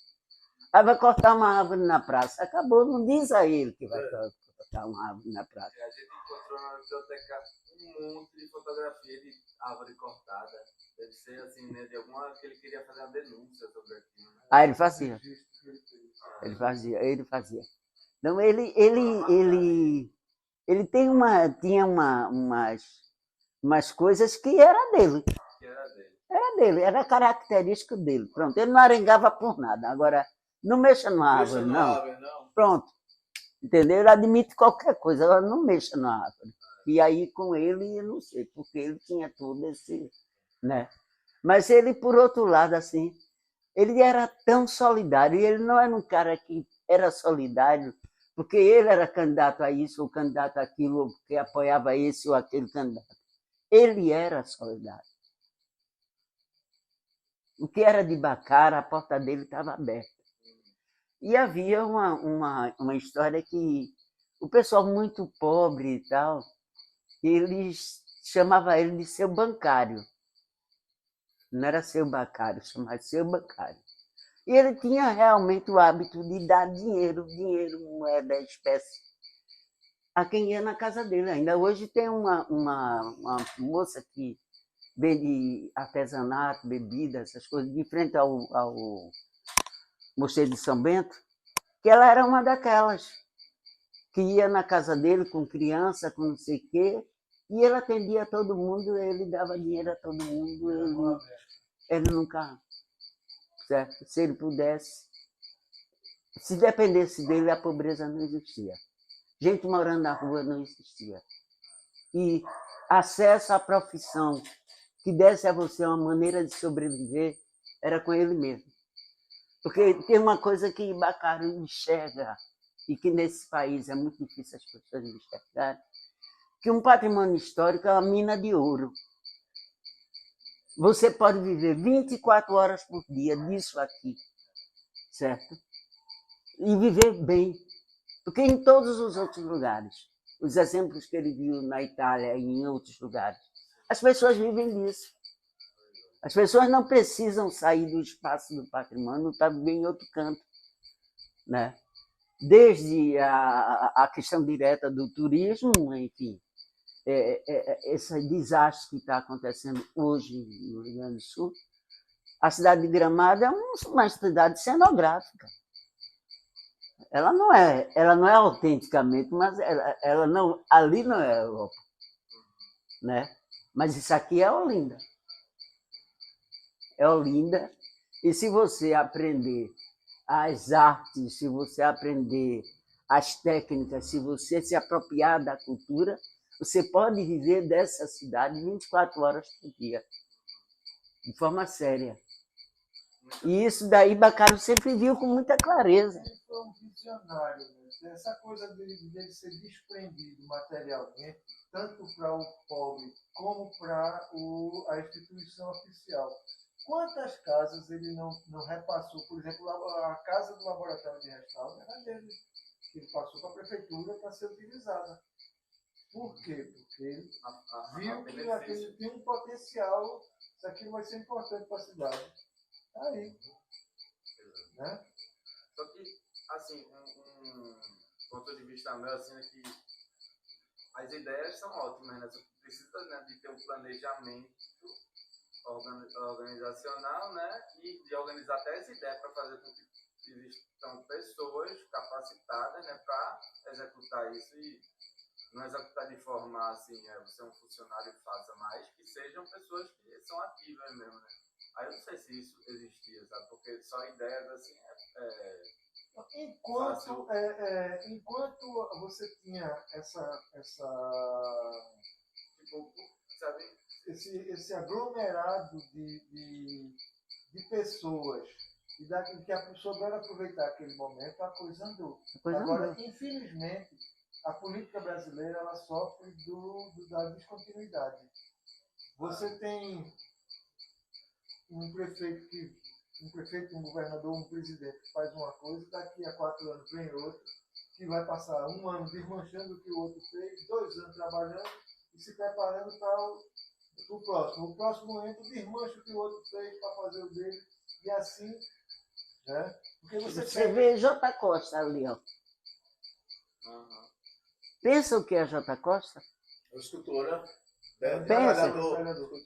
Aí vai cortar uma árvore na praça. Acabou, não diz a ele que vai cortar uma árvore na praça. A gente encontrou na biblioteca um monte de fotografia de árvore cortada. Deve ser assim, né? De alguma que ele queria fazer uma denúncia sobre aquilo. Né? Ah, ele fazia. Ele fazia. Então, ele tinha umas coisas que era dele. Era dele, era característico dele. Pronto, ele não arengava por nada. Agora, não mexa na árvore, não. Pronto. Entendeu? Ele admite qualquer coisa, agora não mexa na árvore. E aí, com ele, eu não sei, porque ele tinha todo esse... né? Mas ele, por outro lado, assim, ele era tão solidário, e ele não era um cara que era solidário, porque ele era candidato a isso, ou candidato a aquilo, ou porque apoiava esse ou aquele candidato. Ele era solidário. O que era de Bacara, a porta dele estava aberta. E havia uma história que o pessoal muito pobre e tal, eles chamavam ele de seu bancário. Não era seu bancário, chamava seu bancário. E ele tinha realmente o hábito de dar dinheiro, moeda, espécie, a quem ia na casa dele. Ainda hoje tem uma moça que vende artesanato, bebida, essas coisas, de frente ao Mosteiro de São Bento, que ela era uma daquelas que ia na casa dele com criança, com não sei o quê, e ele atendia todo mundo, ele dava dinheiro a todo mundo, ele nunca... Certo? Se ele pudesse, se dependesse dele, a pobreza não existia. Gente morando na rua não existia. E acesso à profissão que desse a você uma maneira de sobreviver era com ele mesmo. Porque tem uma coisa que Bacaro enxerga, e que nesse país é muito difícil as pessoas enxergarem, que um patrimônio histórico é uma mina de ouro. Você pode viver 24 horas por dia disso aqui, certo? E viver bem. Porque em todos os outros lugares, os exemplos que ele viu na Itália e em outros lugares, as pessoas vivem disso. As pessoas não precisam sair do espaço do patrimônio para viver em outro canto, né? Desde a questão direta do turismo, enfim, esse desastre que está acontecendo hoje no Rio Grande do Sul. A cidade de Gramado é uma cidade cenográfica. Ela não é autenticamente, mas ela não, ali não é Europa, né? Mas isso aqui é Olinda. É Olinda. E se você aprender as artes, se você aprender as técnicas, se você se apropriar da cultura, você pode viver dessa cidade 24 horas por dia, de forma séria. E isso daí Bacaro sempre viu com muita clareza. Ele foi um visionário, né? Essa coisa dele ser desprendido materialmente, tanto para o pobre como para a instituição oficial. Quantas casas ele não repassou? Por exemplo, a casa do laboratório de restauro era dele. Ele passou para a prefeitura para ser utilizada. Por quê? Porque ele viu que aquilo tem um potencial, isso aquilo vai ser importante para a cidade. Aí. Né? Só que, assim, um ponto de vista meu, assim, é que as ideias são ótimas, né? Só que precisa, né, de ter um planejamento organizacional, né? E de organizar até essa ideia para fazer com que existam pessoas capacitadas, né, para executar isso e não executar de forma assim, você é um funcionário e faça mais, que sejam pessoas que são ativas mesmo, né? Aí eu não sei se isso existia, sabe? Porque só ideias assim Enquanto você tinha tipo, sabe? esse aglomerado de pessoas e que souberam aproveitar aquele momento, a coisa andou. Agora, infelizmente, a política brasileira ela sofre da descontinuidade. Você tem um prefeito, um governador, um presidente que faz uma coisa, daqui a 4 anos vem outro, que vai passar 1 ano desmanchando o que o outro fez, 2 anos trabalhando e se preparando para o próximo. O próximo entra, desmancha o que o outro fez para fazer o dele, e assim, né? Porque você vê J. Costa ali, ó. Uhum. Pensa o que é J. Costa? O escultor,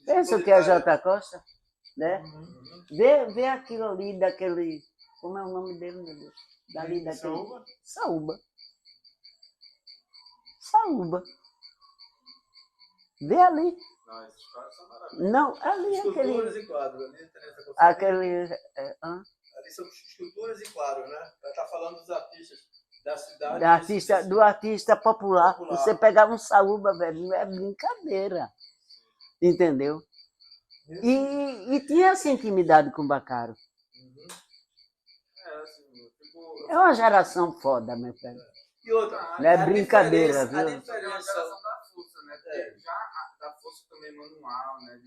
Pensa o que é J. Costa? Né? Vê aquilo ali daquele... Como é o nome dele, meu Deus? Dali daquele... Saúba. Vê ali. Não, esses quadros são maravilhosos. Não, ali esculturas e quadros. Ali são esculturas e quadros, né? Ela está falando dos artistas da cidade. Do artista popular. Você pegava um Saúba, velho, não é brincadeira. Entendeu? E tinha essa intimidade com o Bacaro. É uma geração foda, meu velho. E outra, não é brincadeira, viu? A diferença da força, né? Porque já da força também manual, né?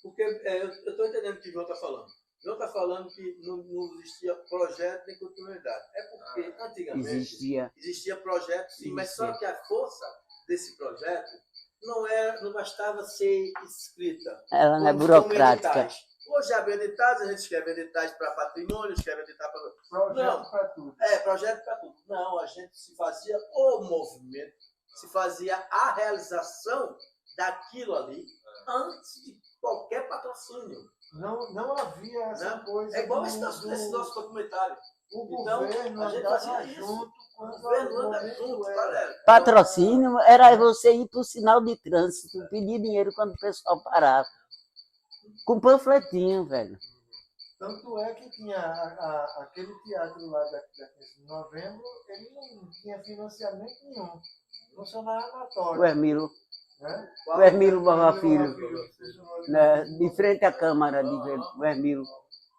Porque eu estou entendendo o que o João está falando. O João está falando que não existia projeto nem continuidade. É porque antigamente existia projeto, sim, mas só que a força desse projeto não bastava ser escrita. Ela não é burocrática. Hoje abre editais, a gente escreve editais para patrimônio, escreve editais para... Projeto para tudo. Projeto para tudo. Não, a gente se fazia o movimento, se fazia a realização daquilo ali antes de qualquer patrocínio. Não havia essa coisa. É igual esse nosso documentário. O governo a gente fazia junto. O governo anda junto, galera. Patrocínio era você ir para o sinal de trânsito, pedir dinheiro quando o pessoal parava. Com panfletinho, velho. Tanto é que tinha aquele teatro lá da 15 de novembro, ele não tinha financiamento nenhum. Funcionário amatório. O Hermilo. Né? O Hermilo Barra Filho. Né? De frente à Câmara o Hermilo.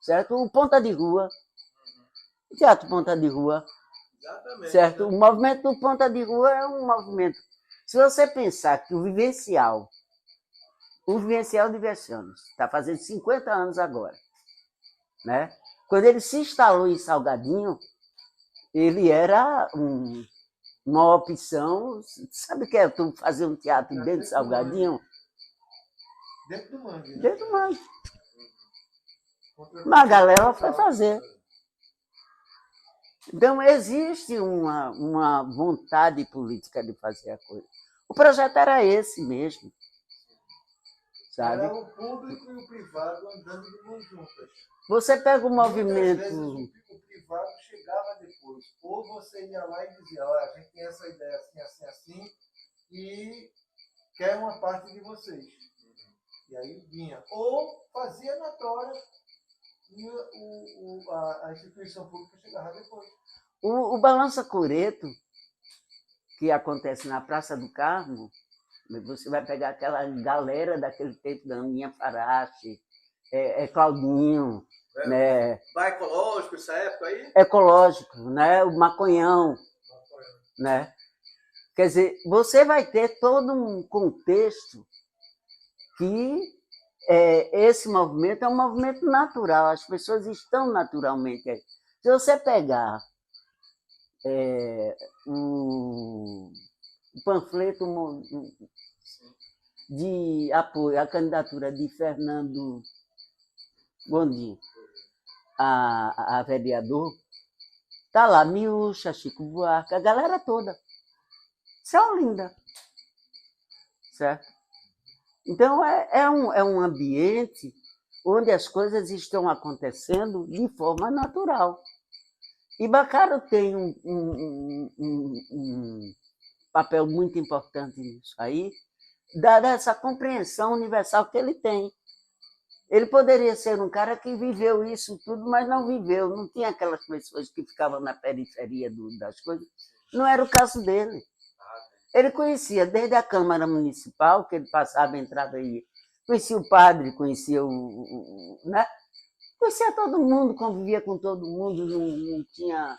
Certo? O Ponta de Rua. O Teatro Ponta de Rua. Exatamente. Certo? O movimento do Ponta de Rua é um movimento. Se você pensar que o Vivencial de Versiones está fazendo 50 anos agora, né? Quando ele se instalou em Salgadinho, ele era uma opção. Sabe o que é tu fazer um teatro dentro de Salgadinho? Dentro do mangue. Né? Dentro do mangue. Mas a galera foi fazer. Então, existe uma vontade política de fazer a coisa. O projeto era esse mesmo. Sabe? Era o público e o privado andando de mãos juntas. Você pega o movimento... Muitas vezes o privado chegava depois. Ou você ia lá e dizia, olha, a gente tem essa ideia assim, assim, assim, e quer uma parte de vocês. E aí vinha. Ou fazia na tora e a instituição pública chegava depois. O Balança Coreto, que acontece na Praça do Carmo, você vai pegar aquela galera daquele tempo da Aninha Farache, Claudinho, né? Vai ecológico, essa época aí? Ecológico, né? O Maconhão, né? Quer dizer, você vai ter todo um contexto que esse movimento é um movimento natural, as pessoas estão naturalmente aí. Se você pegar o panfleto de apoio à candidatura de Fernando Gondim a vereador, tá lá Miúcha, Chico Buarque, a galera toda. Isso é Olinda, certo? Então, é um ambiente onde as coisas estão acontecendo de forma natural. E Bacaro tem um papel muito importante nisso aí, dada essa compreensão universal que ele tem. Ele poderia ser um cara que viveu isso tudo, mas não viveu. Não tinha aquelas pessoas que ficavam na periferia das coisas. Não era o caso dele. Ele conhecia desde a Câmara Municipal, que ele passava, entrava aí, conhecia o padre, conhecia né? Conhecia todo mundo, convivia com todo mundo, não tinha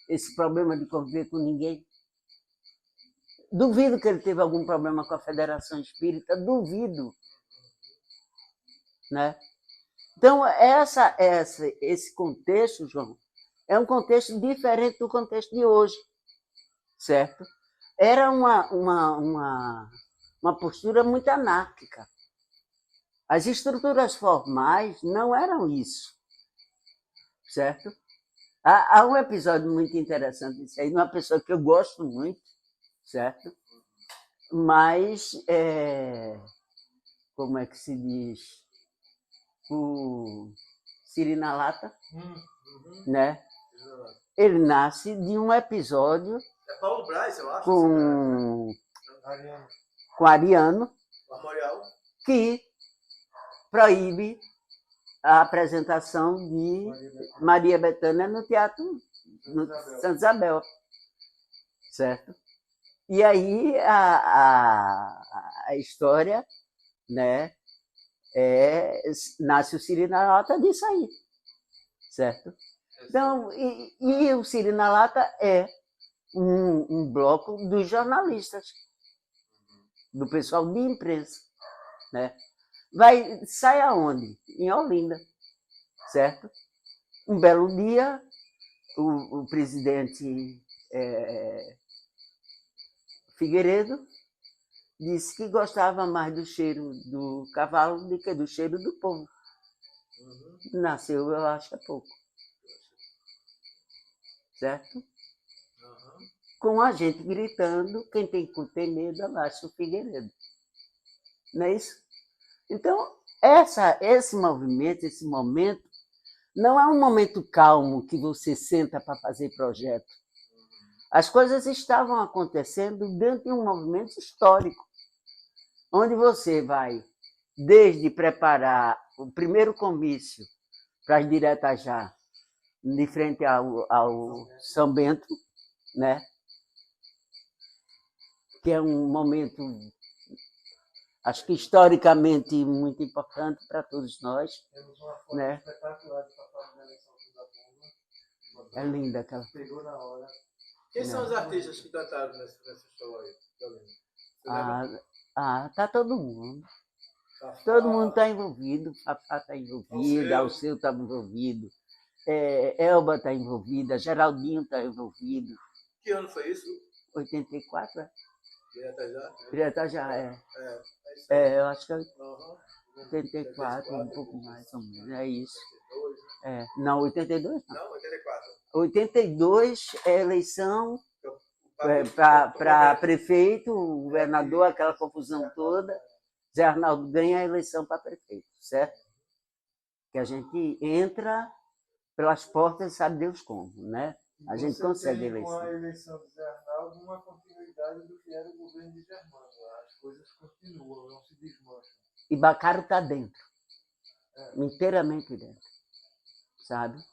esse problema de conviver com ninguém. Duvido que ele teve algum problema com a Federação Espírita, duvido. Né? Então, esse contexto, João, é um contexto diferente do contexto de hoje, certo? Era uma postura muito anárquica. As estruturas formais não eram isso, certo? Há um episódio muito interessante disso aí, de uma pessoa que eu gosto muito, certo? Mas, como é que se diz? O Sirinalata, né? Ele nasce de um episódio É Paulo Braz, eu acho. com Ariano, que proíbe a apresentação de Maria Bethânia no Teatro Santa Isabel, certo? E aí a história, né, nasce o Sirinalata disso aí, certo? Então, e o Sirinalata é um bloco dos jornalistas, do pessoal de imprensa, né? Sai aonde? Em Olinda, certo? Um belo dia, o presidente Figueiredo disse que gostava mais do cheiro do cavalo do que do cheiro do povo. Nasceu, eu acho, há pouco. Certo? Com a gente gritando, quem tem que ter medo, abaixa o Figueiredo. Não é isso? Então, esse movimento, esse momento, não é um momento calmo que você senta para fazer projeto. As coisas estavam acontecendo dentro de um movimento histórico, onde você vai, desde preparar o primeiro comício para as diretas já, de frente ao São Bento, né? Que é um momento, acho que historicamente muito importante para todos nós. Temos uma foto né? espetacular de Papai da eleição da Bomba. É linda aquela. Pegou na hora. Quem são os artistas que cantaram nessa show aí? Tá todo mundo. Todo mundo está envolvido. Fafá está envolvido, Alceu está envolvido, Elba está envolvida, Geraldinho está envolvido. Que ano foi isso? 84, é? Direta já? Eu acho que é 84, um pouco mais ou menos. É isso. Não, 82 não. Não, 84. 82 é eleição para prefeito, governador, aquela confusão toda. Zé Arnaldo ganha a eleição para prefeito, certo? Que a gente entra pelas portas, sabe Deus como, né? A gente consegue a eleição. Com a eleição do Zé Arnaldo, uma continuidade do que era o governo de Germano. As coisas continuam, não se desmancham. E Bacaro está dentro, inteiramente dentro, sabe?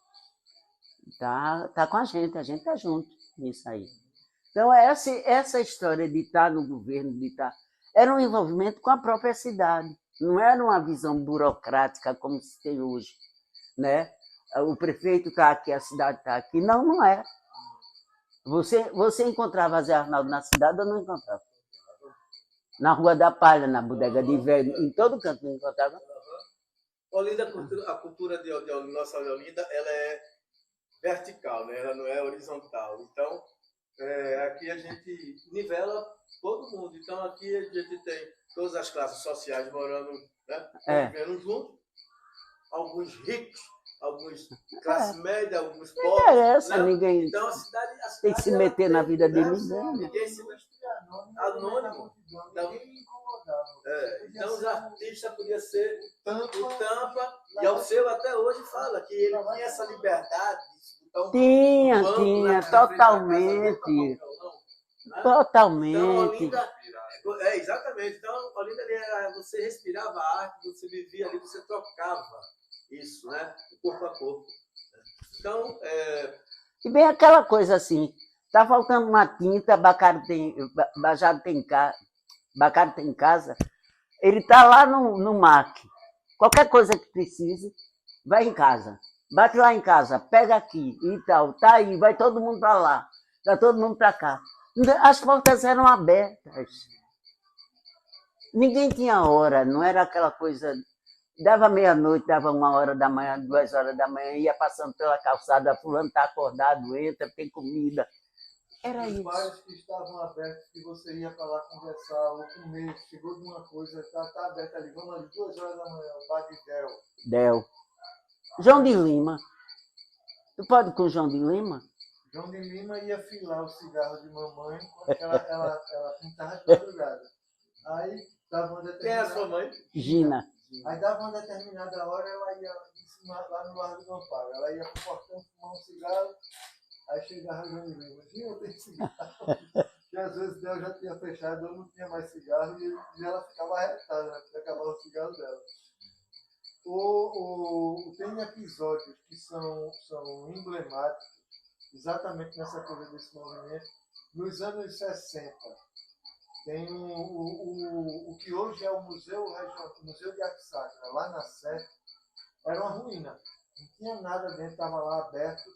Tá com a gente está junto nisso aí. Então, essa história de estar no governo, era um envolvimento com a própria cidade, não era uma visão burocrática como se tem hoje, né? O prefeito está aqui, a cidade está aqui. Não é. Você encontrava Zé Arnaldo na cidade ou não encontrava? Na Rua da Palha, na Bodega de Velho, em todo canto não encontrava. Olinda, a cultura de nossa Olinda, ela é vertical, né? Ela não é horizontal. Então, aqui a gente nivela todo mundo. Então, aqui a gente tem todas as classes sociais morando, né? Convivendo juntos. Alguns ricos, alguns classe média, alguns Não pobres. interessa, Né? ninguém Então, a cidade tem que se ela meter na tem, vida de né? ninguém. Ninguém se anônimo. Então, Ninguém incomodava. então, os artistas podiam ser Tampa, o Tampa, e ao seu até hoje fala que ele tinha essa liberdade de escutar Tinha, banco tinha, na frente da casa dele, totalmente. tocar um violão, né? Totalmente. Então, Olinda, exatamente. Então, Olinda, você respirava a arte, você vivia ali, você trocava isso, né? Corpo a corpo. Então, E bem aquela coisa assim, tá faltando uma tinta, Bacari tem casa, ele tá lá no MAC. Qualquer coisa que precise, vai em casa. Bate lá em casa, pega aqui e tal. Tá aí, vai todo mundo para lá, vai todo mundo para cá. As portas eram abertas. Ninguém tinha hora, não era aquela coisa. Dava meia-noite, dava 1h da manhã, 2h da manhã, ia passando pela calçada, fulano está acordado, entra, tem comida. Era os isso. bares que estavam abertos, que você ia para lá conversar ou comer, chegou de uma coisa, tá aberto ali, vamos ali, 2h da manhã, o bar de Del. João de Lima. Tu pode ir com o João de Lima? João de Lima ia filar o cigarro de mamãe, porque ela pintava de madrugada. Aí dava uma determinada... quem é a sua mãe? Gina. Aí dava uma determinada hora, ela ia lá no Largo do Amparo. Ela ia pro portão fumar um cigarro, aí chegava o João de Lima. Eu tenho cigarro. E às vezes ela já tinha fechado, eu não tinha mais cigarro, e ela ficava arretada, né? Porque acabava o cigarro dela. Tem episódios que são emblemáticos, exatamente nessa coisa desse movimento. Nos anos 60, tem o que hoje é o Museu de Arte Sacra, lá na Sé, era uma ruína. Não tinha nada dentro, estava lá aberto.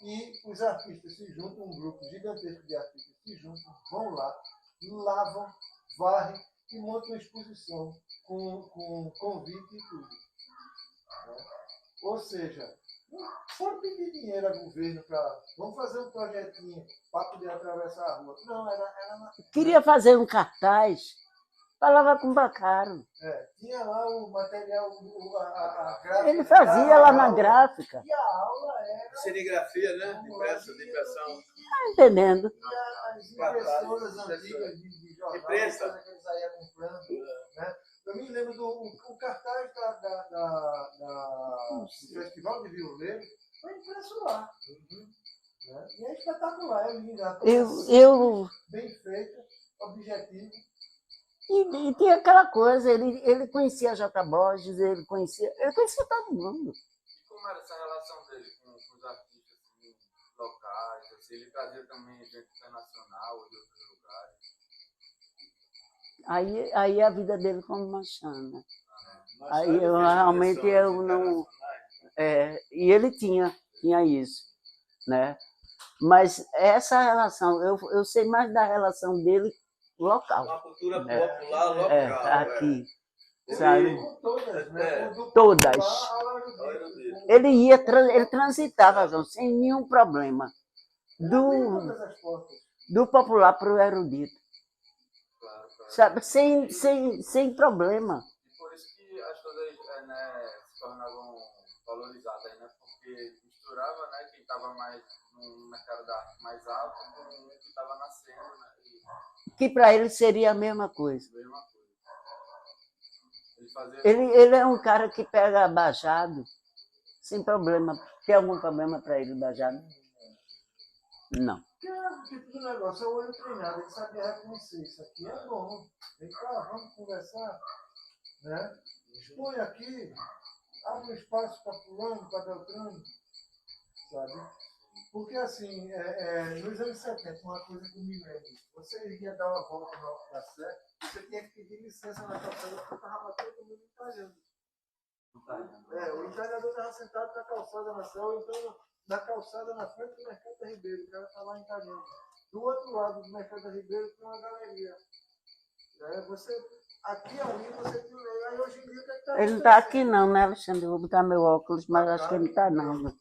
E os artistas se juntam, um grupo gigantesco de artistas se juntam, vão lá, lavam, varrem e montam uma exposição com convite e tudo. Ou seja, não foi pedir dinheiro a governo para vamos fazer um projetinho para poder atravessar a rua. Não, era Queria fazer um cartaz, falava com o Bacaro. tinha lá o material, a gráfica. Ele fazia lá na gráfica. E a aula era... serigrafia, né? De impressão. Tá entendendo? E as impressoras antigas de jornal, Imprensa. coisa que eles saíam comprando. Né? Eu me lembro do cartaz do Festival de Violeiro, foi impresso lá. Né? E é espetacular, é lindo. Eu Bem feito, objetivo. E tinha aquela coisa, ele conhecia J. Borges, ele conhecia todo mundo. E como era essa relação dele com os artistas assim, locais? Assim, ele trazia também gente internacional ou de outros lugares? Aí a vida dele como Machana. Aí realmente eu não... e ele tinha isso, né? Mas essa relação, eu sei mais da relação dele local. Uma cultura popular local. Aqui, sabe? Todas, né? Todas. Ele transitava, João, sem nenhum problema. Do popular para o erudito. Claro. Sabe? Sem problema. E por isso que as coisas se tornavam valorizadas, né? Porque misturava, né, quem estava mais no mercado da arte mais alto com o que estava nascendo, né? Que para ele seria a mesma coisa. Mesma coisa. Ele é um cara que pega Bajado sem problema. Tem algum problema para ele, Bajado? Não. Porque é o tipo do negócio, é o olho treinado, ele sabia reconhecer isso aqui. É bom. Vem cá, vamos conversar. Né? Expõe aqui, abre um espaço para fulano, para Beltrano. Sabe? Porque assim, nos anos 70, uma coisa que me lembro, você ia dar uma volta na Sé, você tinha que pedir licença na calçada, porque estava todo mundo entalhando. O entalhador estava sentado na calçada na Sé, ou então na calçada na frente do Mercado da Ribeiro, o cara estava lá entalhando. Do outro lado do Mercado da Ribeiro tem uma galeria. Aqui ali você tem lei, aí hoje em dia o que está Ele não está aqui não, né, Alexandre? Eu vou botar meu óculos, mas acho que ele não está não.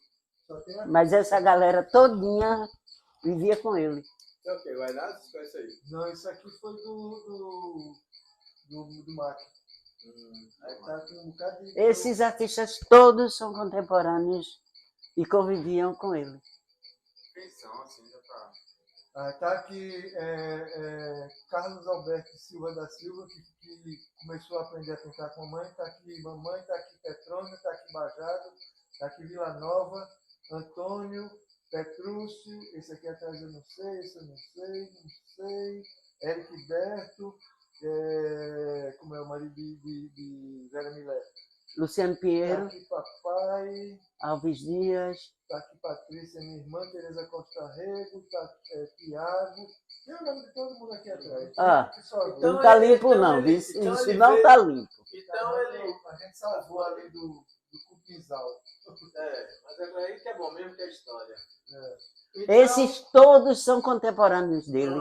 Mas essa galera todinha vivia com ele. É o quê? Guaianados? Qual é isso aí? Não, isso aqui foi do Mac. Aí tá com um bocado de... Esses artistas todos são contemporâneos e conviviam com ele. Quem são, assim, já tá. Tá aqui Carlos Alberto Silva da Silva, que começou a aprender a pintar com a mãe. Está aqui mamãe, está aqui Petrônio, está aqui Bajado, está aqui Vila Nova, Antônio, Petrúcio, esse aqui atrás eu não sei, esse eu não sei, Eric Berto, como é o marido de Vera Milé. Luciano Está Pinheiro, aqui papai, Alves Dias, está aqui Patrícia, minha irmã, Tereza Costa Rego, está Tiago, tem o nome de todo mundo aqui atrás. não está limpo não, isso não está limpo. Então ele... A gente salvou ali do Cupinzal. Mas é aí que é bom mesmo que é a história. Então, Esses todos são contemporâneos dele.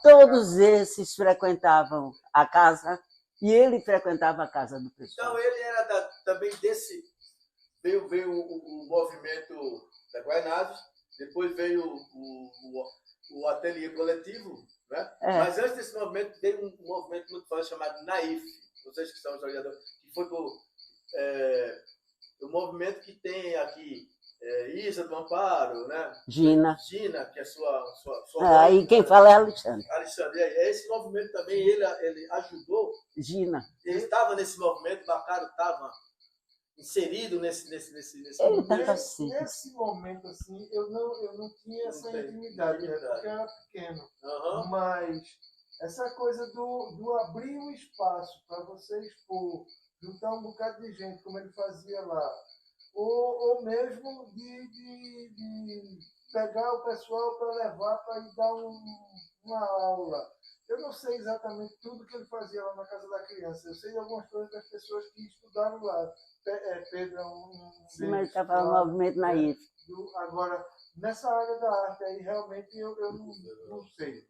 Todos esses frequentavam a casa e ele frequentava a casa do pessoal. Então ele era também desse... Veio o movimento da Guaianados, depois veio o ateliê coletivo, né? Mas antes desse movimento veio um movimento muito forte chamado Naif, vocês que são historiadores, que foi o movimento que tem aqui Isa do Amparo, né? Gina, que é sua aí quem fala é Alexandre. Alexandre, esse movimento também ele ajudou. Gina. Ele estava nesse movimento, o Bacaro estava inserido nesse Ele tá assim. Nesse momento, assim, eu não tinha essa intimidade, né? Porque eu era pequeno. Mas essa coisa do abrir um espaço para você expor, juntar um bocado de gente, como ele fazia lá, ou mesmo de pegar o pessoal para levar para ir dar uma aula. Eu não sei exatamente tudo que ele fazia lá na Casa da Criança. Eu sei de algumas coisas das pessoas que estudaram lá. Pedro é Sim, mas ele estava no movimento Naif. Agora, nessa área da arte aí, realmente, eu não sei.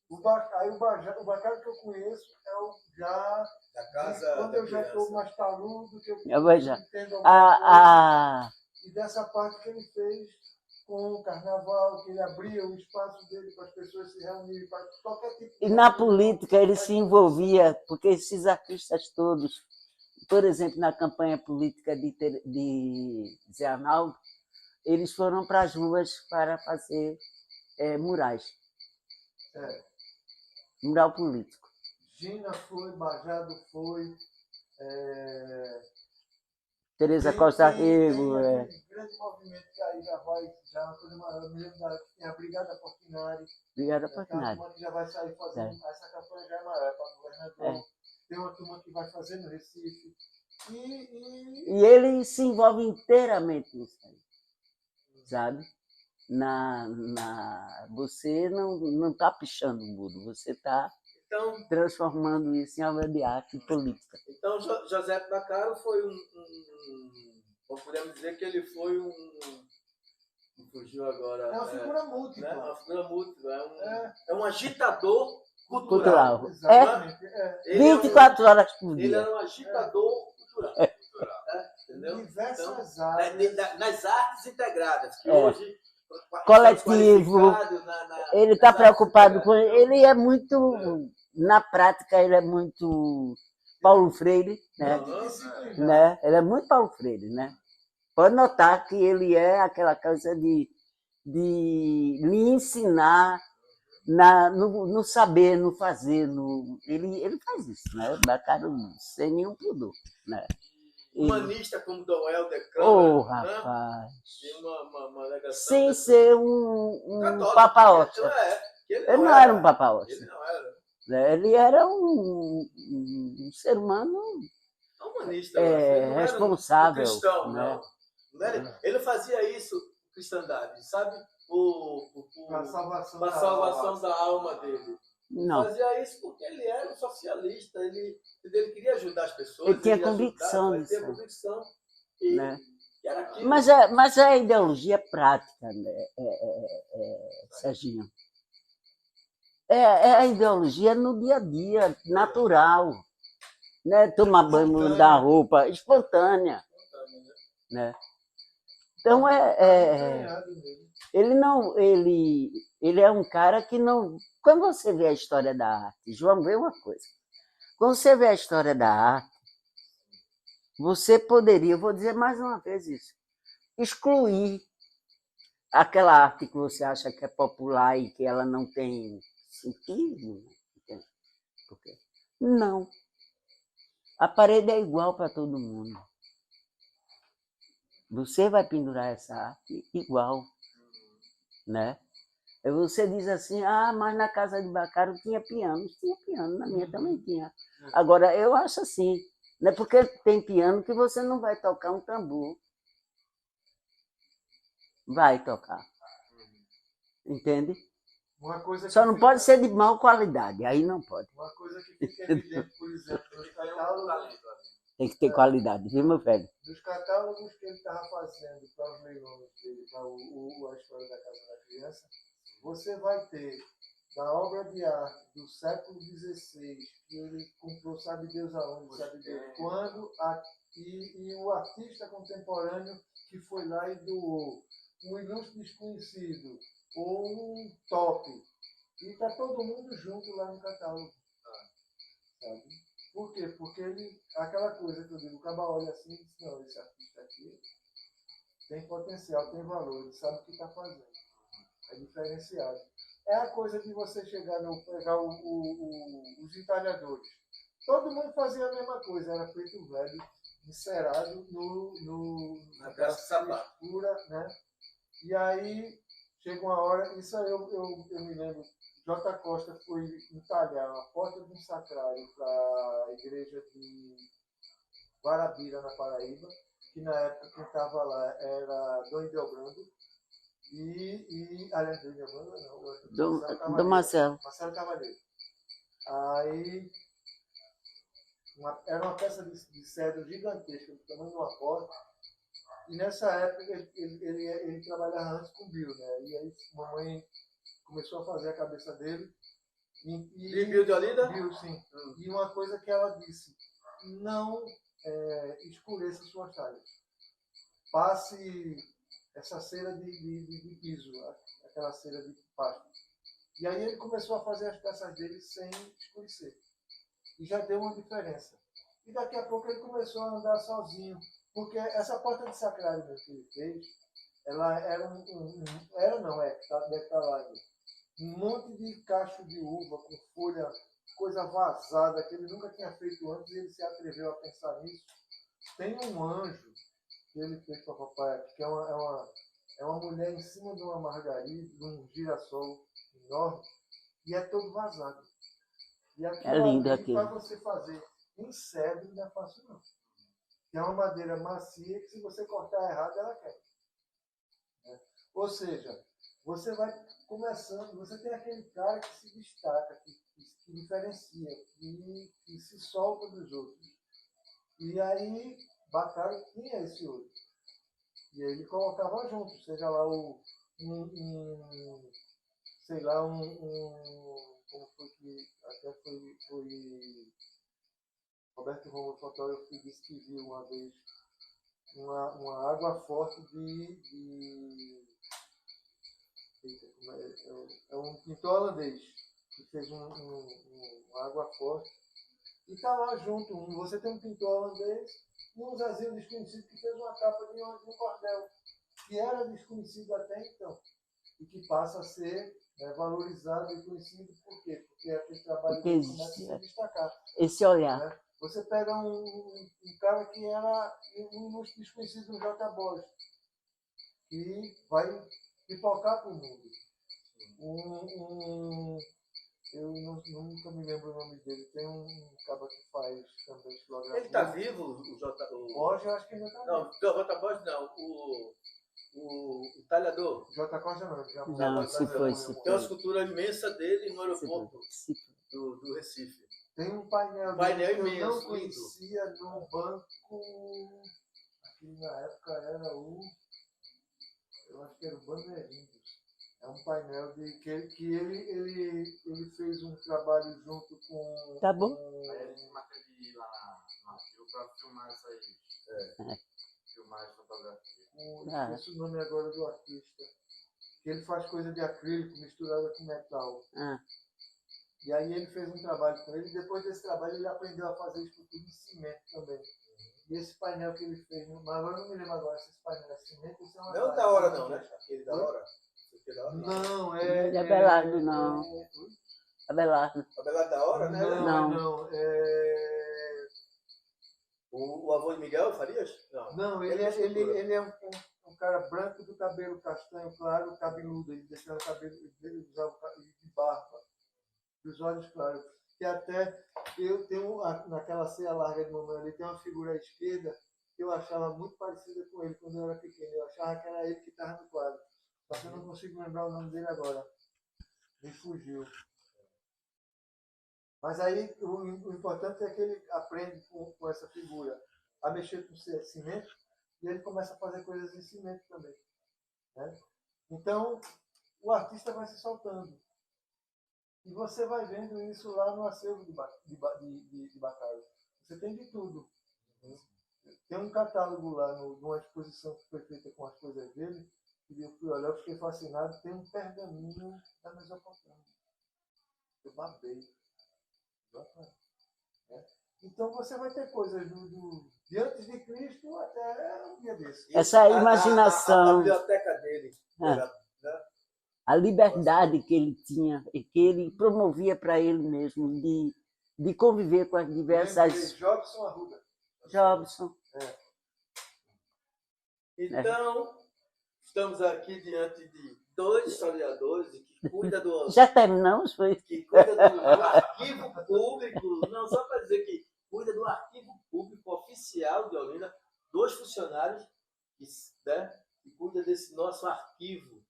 O Bacaro que eu conheço é o já... Da casa quando eu já estou mais taludo, que eu entendo alguma coisa. E dessa parte que ele fez com o carnaval, que ele abria o espaço dele para as pessoas se reunirem, para qualquer tipo de... E na política ele se envolvia, porque esses artistas todos, por exemplo, na campanha política de Zé Arnaldo, eles foram para as ruas para fazer murais. Mural político. Gina foi, Bajado foi, Tereza Costa Rego. Tem um grande movimento que aí já é uma coisa maior. Eu me lembro tem a Brigada Portinari. Brigada Portinari. Tem uma turma que já vai sair fazendo, essa campanha já é maior, é para governador. Tem uma turma que vai fazer no Recife. E ele se envolve inteiramente nisso aí, sabe? Você não está pichando o muro, você está transformando isso em obra de arte e política. Então, José Bacaro foi podemos dizer que ele foi me fugiu agora. É uma figura múltipla. Né? Uma figura múltipla. É um agitador cultural. Exatamente. 24 horas por dia. Ele era um agitador cultural. Entendeu? Diversas áreas. Nas artes integradas, que hoje... Coletivo. Ele está preocupado com... Ele é muito... Na prática, ele é muito Paulo Freire, né? Ele é muito Paulo Freire, né? Pode notar que ele é aquela coisa de lhe ensinar no saber, no fazer. Ele faz isso, né? Bacaro sem nenhum pudor, né? Humanista como Dom Helder Câmara, rapaz! Tem uma alegação sem ser um Papa Ótimo. Ele não era um Papa Ótimo. Ele não era. Ele era um ser humano humanista, responsável. Cristão, né? não. Ele fazia isso, cristandade, sabe? Para a salvação da alma dele. Não. Fazia isso porque ele era um socialista, ele queria ajudar as pessoas. Ele tinha convicção nisso. Ele tinha convicção. Né? Mas a ideologia é prática, né? Serginho. É a ideologia no dia a dia, natural. Né? Tomar banho, mudar a roupa, espontânea. Né? Então, ele é um cara que não... Quando você vê a história da arte, João, vê uma coisa. Quando você vê a história da arte, você poderia, vou dizer mais uma vez isso, excluir aquela arte que você acha que é popular e que ela não tem sentido. Por quê? Não. A parede é igual para todo mundo. Você vai pendurar essa arte igual. Né? E você diz assim, mas na casa de Bacaro tinha piano. Tinha piano, na minha também tinha. Agora, eu acho assim, não é porque tem piano que você não vai tocar um tambor. Vai tocar. Entende? Uma coisa que só não pode ser de má qualidade, aí não pode. Uma coisa que fica evidente, por exemplo, nos catálogos... Tem que ter qualidade, viu, meu velho? Nos catálogos que ele estava fazendo para os leilões dele, para a história da Casa da Criança, você vai ter da obra de arte do século XVI, que ele comprou, sabe Deus aonde, sabe Deus quando, e o artista contemporâneo que foi lá e doou um ilustre desconhecido, ou um top. E está todo mundo junto lá no catálogo. Sabe? Por quê? Porque ele, aquela coisa que eu digo, o cara olha assim e diz, não, esse artista aqui tem potencial, tem valor, ele sabe o que está fazendo. É diferenciado. É a coisa de você chegar no pegar os entalhadores. Todo mundo fazia a mesma coisa, era preto velho, encerado na peça escura, né? E aí chega uma hora, isso aí eu me lembro, J. Costa foi entalhar a porta de um sacrário para a igreja de Guarabira, na Paraíba, que na época quem estava lá era Dom Ideobrando, aliás, Dom Ideobrando não, Do Marcelo. Marcelo Cavalheiro. Aí era uma peça de cedro gigantesca, do tamanho de uma porta, e nessa época ele trabalhava antes com Bill, né? E aí a mamãe começou a fazer a cabeça dele. De Bill de Olinda? Bill, sim. E uma coisa que ela disse, não escureça suas talhas. Passe essa cera de piso, aquela cera de pasto. E aí ele começou a fazer as peças dele sem escurecer. E já deu uma diferença. E daqui a pouco ele começou a andar sozinho. Porque essa porta de sacrário que ele fez, ela era deve estar lá ainda. Um monte de cacho de uva com folha, coisa vazada, que ele nunca tinha feito antes, e ele se atreveu a pensar nisso. Tem um anjo que ele fez para o papai, que é uma mulher em cima de uma margarida, de um girassol enorme, e é todo vazado. E É lindo aquilo. Para você fazer em cedro não é fácil não. É uma madeira macia que se você cortar errado, ela quebra. Ou seja, você vai começando, você tem aquele cara que se destaca, que diferencia, que se solta dos outros. E aí, Bacaro tinha esse outro. E aí ele colocava junto, seja lá como foi que até foi Roberto Romo, fotógrafo, que disse que viu uma vez uma água forte é um pintor holandês que fez uma água forte e está lá junto. Você tem um pintor holandês e um Zezinho desconhecido que fez uma capa de um cordel que era desconhecido até então e que passa a ser valorizado e conhecido. Por quê? Porque aquele trabalho dele começa a se destacar. Esse olhar. Né? Você pega um cara que era um desconhecido do J. Borges, que vai pipocar para o mundo. Eu nunca me lembro o nome dele. Tem um cara que faz também estilografia. Ele está vivo, o J. Borges, eu acho que ainda está vivo. Não, o J. Borges não. O talhador. J. Costa não. Não, se foi. Tem uma escultura imensa dele no aeroporto do Recife. Tem um painel imenso, que eu não conhecia num banco, que na época era eu acho que era o Bandeirinhos. É um painel que ele fez um trabalho junto com... Tá bom. Aí a gente marca de ir lá na Rio pra filmar essa aí. Filmar essa fotografia. Esqueci o nome agora do artista. Que ele faz coisa de acrílico misturada com metal. E aí ele fez um trabalho com ele. Depois desse trabalho ele aprendeu a fazer escultura em cimento também. E esse painel que ele fez, mas agora eu não me lembro agora se esse painel é cimento ou se é uma... Não da hora não, né? Aquele da hora. Não, É Abelardo, não. Abelardo. Abelardo da hora, né? Não. O avô de Miguel Farias? Não, ele é um cara branco do cabelo castanho claro, cabeludo. Ele deixava o cabelo, ele usava o cabelo de barba, dos olhos claros. Que até eu tenho, naquela ceia larga de mamãe ali, tem uma figura à esquerda que eu achava muito parecida com ele quando eu era pequeno. Eu achava que era ele que estava no quadro. Só que eu não consigo lembrar o nome dele agora. Me fugiu. Mas aí o importante é que ele aprende com essa figura a mexer com cimento e ele começa a fazer coisas em cimento também. Né? Então, o artista vai se soltando. E você vai vendo isso lá no acervo de Bacaro. Você tem de tudo. Tem um catálogo lá, numa exposição que foi feita com as coisas dele, e eu fui olhar, eu fiquei fascinado, tem um pergaminho da Mesopotâmia. Eu babei. Então você vai ter coisas de antes de Cristo até um dia desse. Essa imaginação. A biblioteca dele. A liberdade que ele tinha e que ele promovia para ele mesmo de conviver com as diversas... Jobson Arruda. Jobson. Então, estamos aqui diante de dois historiadores que cuidam do... Já terminamos, foi? Que cuida do arquivo público, não, só para dizer que cuida do arquivo público oficial de Olinda, dois funcionários que cuida desse nosso arquivo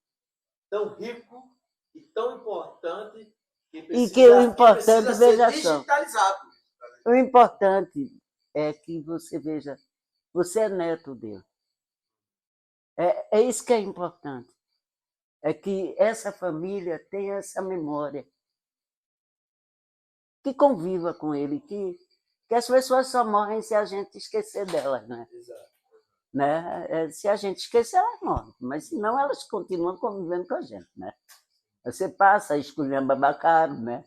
tão rico e tão importante que precisa ser digitalizado. O importante é que você veja, você é neto dele. É isso que é importante. É que essa família tenha essa memória. Que conviva com ele, que as pessoas só morrem se a gente esquecer delas, né? Exato. Né? Se a gente esquecer, elas morrem, mas senão elas continuam convivendo com a gente, né? Você passa, esculhamba Bacaro, né?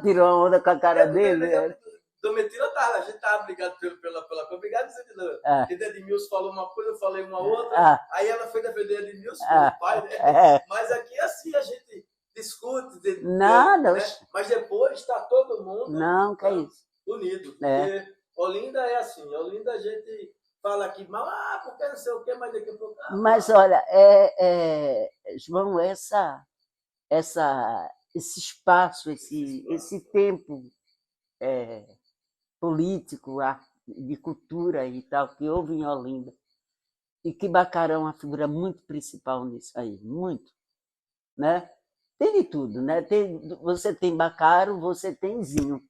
Tirou uma onda com a cara dele. Domitila, a gente estava brigado pela coisa, obrigado dizendo que Edmilson falou uma coisa, eu falei uma outra, aí ela foi defender Edmilson, o pai, né? Mas aqui assim a gente discute, nada, né? Mas depois está todo mundo que é isso. unido. Porque Olinda é assim, Olinda a gente fala aqui mal, porque não sei o quê, mas daqui a pouco... Mas olha, João, esse espaço, esse tempo político, de cultura e tal, que houve em Olinda, e que Bacaro é uma figura muito principal nisso aí, muito, né? Tem de tudo, né? Você tem Bacaro, você tem Zinho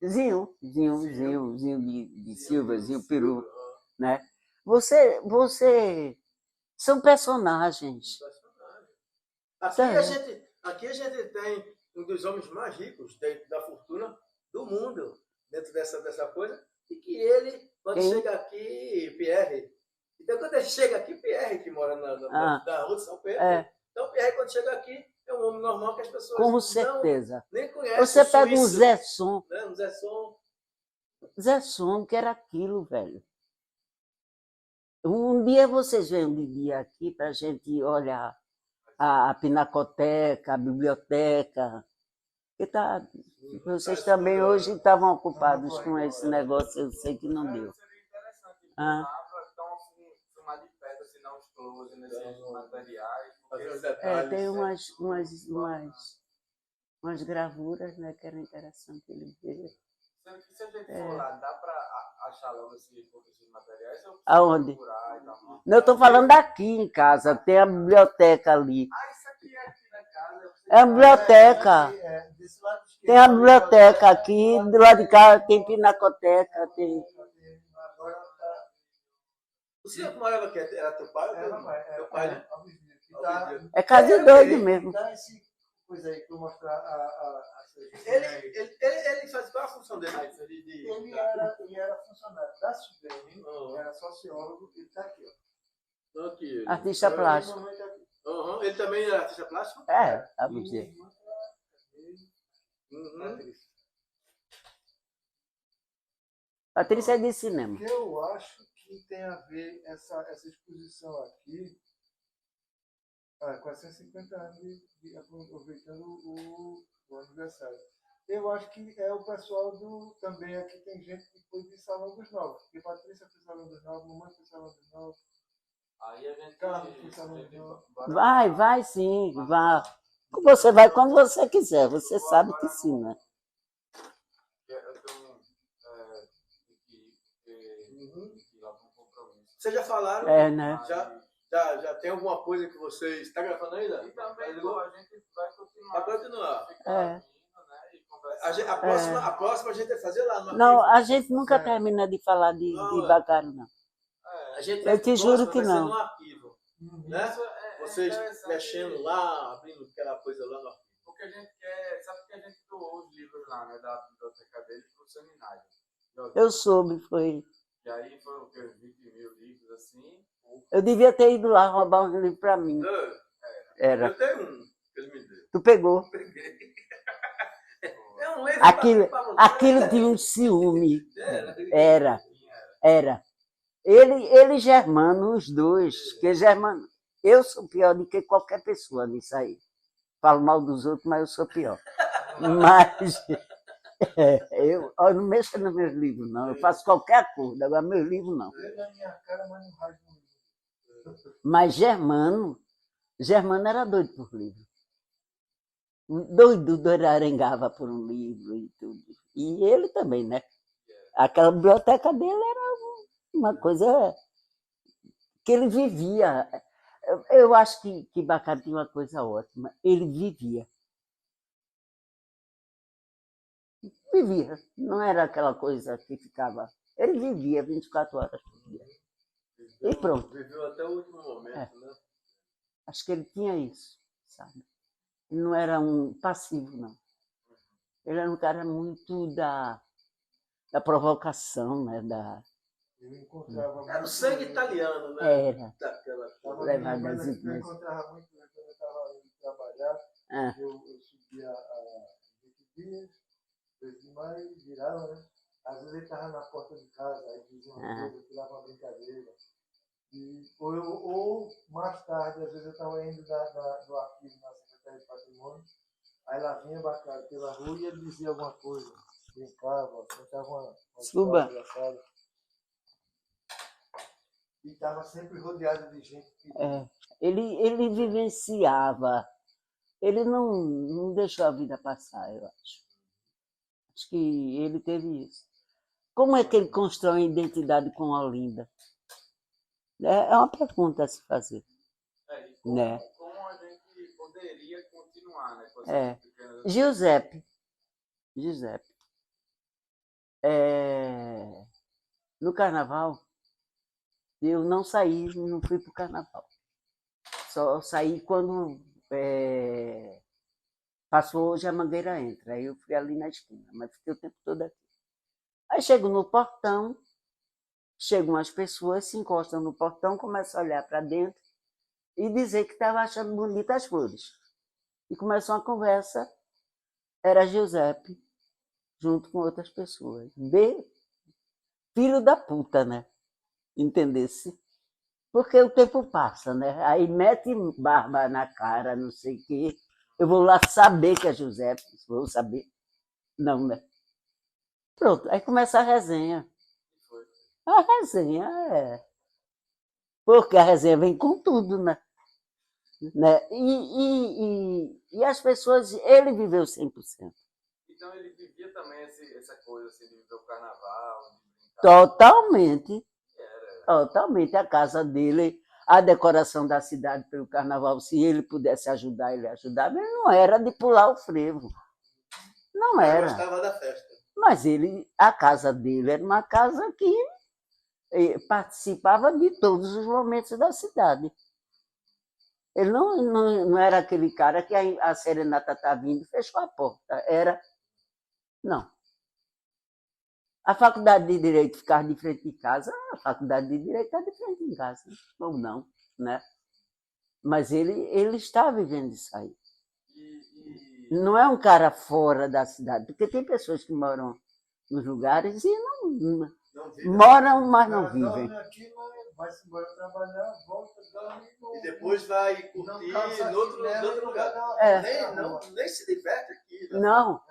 de Silva, Zinho Peru, né? Você são personagens. Aqui a gente tem um dos homens mais ricos da fortuna do mundo, dentro dessa coisa, e que ele, quando chega aqui, Pierre, então quando ele chega aqui, Pierre, que mora na rua de São Pedro, então Pierre, quando chega aqui, é um homem normal que as pessoas com certeza. Nem conhecem. Você pega um Zé Som. Né? Um Zé Som. Zé Som, que era aquilo, velho. Um dia vocês vêm de dia aqui para a gente olhar a pinacoteca, a biblioteca. Vocês também hoje estavam ocupados com esse negócio, eu sei que não deu. Seria interessante filmar de perto, assim, dar uns close nesses materiais. Tem umas gravuras, né, que era interessante ele ver. Se a gente for lá, dá para achar logo esses materiais? Aonde? Não, eu estou falando aqui em casa, tem a biblioteca ali. Isso aqui é aqui na casa. É a biblioteca. Tem a biblioteca aqui, do lado de cá tem pinacoteca, tem... O senhor que morava aqui era teu pai? Teu pai, né? É casa de doido mesmo. Dá esse coisa aí para eu mostrar Ele faz qual a função dele? Ele era funcionário da CIBEM, era sociólogo, ele está aqui, ó. Aqui. Artista plástico. Ele também era artista plástico? É, a você. Patrícia é de cinema. O que eu acho que tem a ver essa exposição aqui com 150 anos aproveitando o aniversário. Eu acho que é o pessoal também aqui tem gente que foi de Salão dos Novos. Porque Patrícia foi Salão dos Novos, mamãe foi Salão dos Novos. Aí a gente. Carlos foi Salão dos Novos. Vai sim, vá. Você vai quando você quiser, você sabe que sim, né? Eu tenho que ir lá para um compromisso. Vocês já falaram? Né? Já tem alguma coisa que vocês... Está gravando ainda? E também, a gente vai continuar. Vai continuar. A próxima a gente vai fazer lá no Não, a gente nunca termina de falar de Bacário, não. A gente Eu te juro que não. no arquivo, né? Vocês mexendo lá, abrindo aquela coisa lá no arquivo. Porque a gente quer... Sabe que a gente doou os livros lá, né? Da biblioteca dele para o seminário. Eu soube, foi. E aí foram 20 mil livros, assim. Eu devia ter ido lá roubar um livro para mim. Era. Eu tenho um que ele me deu. Tu pegou. É um livro Aquilo tinha um ciúme. Era. Ele e Germano, os dois. Que Germano, eu sou pior do que qualquer pessoa nisso aí. Falo mal dos outros, mas eu sou pior. Mas eu não mexo nos meus livros, não. Eu faço qualquer acordo, agora meus livros não. Mas Germano era doido por livro. Doido arengava por um livro e tudo. E ele também, né? Aquela biblioteca dele era uma coisa que ele vivia. Eu acho que Bacário tinha uma coisa ótima. Ele vivia. Vivia. Não era aquela coisa que ficava... Ele vivia 24 horas por dia. E pronto. Viveu até o último momento, né? Acho que ele tinha isso, sabe? Ele não era um passivo, não. Ele era um cara muito da provocação, né? Era o sangue italiano, né? Era. Levado das ideias. Eu encontrava muito, quando eu estava indo trabalhar, eu subia a 20 dias, 2 de maio, virava, né? Às vezes ele estava na porta de casa, aí dizia uma coisa, tirava uma brincadeira. Ou mais tarde, às vezes eu estava indo do arquivo na Secretaria de Patrimônio, aí lá vinha Bacário pela rua e ele dizia alguma coisa, brincava, contava uma história engraçada. E estava sempre rodeado de gente. Ele vivenciava, ele não deixou a vida passar, eu acho. Acho que ele teve isso. Como é que ele constrói uma identidade com Olinda? É uma pergunta a se fazer. Como a gente poderia continuar, né? Com essas pequenas... Giuseppe. No carnaval, eu não saí, não fui para o carnaval. Só saí quando passou hoje a Mangueira Entra. Aí eu fui ali na esquina, mas fiquei o tempo todo aqui. Aí chego no portão, chegam as pessoas, se encostam no portão, começam a olhar para dentro e dizer que estava achando bonitas as flores. E começou uma conversa, era Giuseppe, junto com outras pessoas. Filho da puta, né? Entendesse? Porque o tempo passa, né? Aí mete barba na cara, não sei o quê. Eu vou lá saber que é Giuseppe, vou saber. Não, né? Pronto, aí começa a resenha. A resenha porque a resenha vem com tudo, né? E as pessoas... Ele viveu 100%. Então ele vivia também essa coisa assim, de viver o carnaval, de brincar. Totalmente. Totalmente. A casa dele, a decoração da cidade pelo carnaval, se ele pudesse ajudar, ele ajudava. Ele não era de pular o frevo. Não era. Ele gostava da festa. Mas a casa dele era uma casa que participava de todos os momentos da cidade. Ele não era aquele cara que a serenata está vindo e fechou a porta. Era. Não. A faculdade de Direito ficava de frente de casa, a faculdade de Direito está de frente de casa. Ou não, né? Mas ele está vivendo isso aí. Não é um cara fora da cidade, porque tem pessoas que moram nos lugares e não moram, mas não vivem. Dorme aqui, mas vai-se embora trabalhar, volta, dorme E depois vai curtir em outro lugar. Nem se diverte aqui. Né? Não.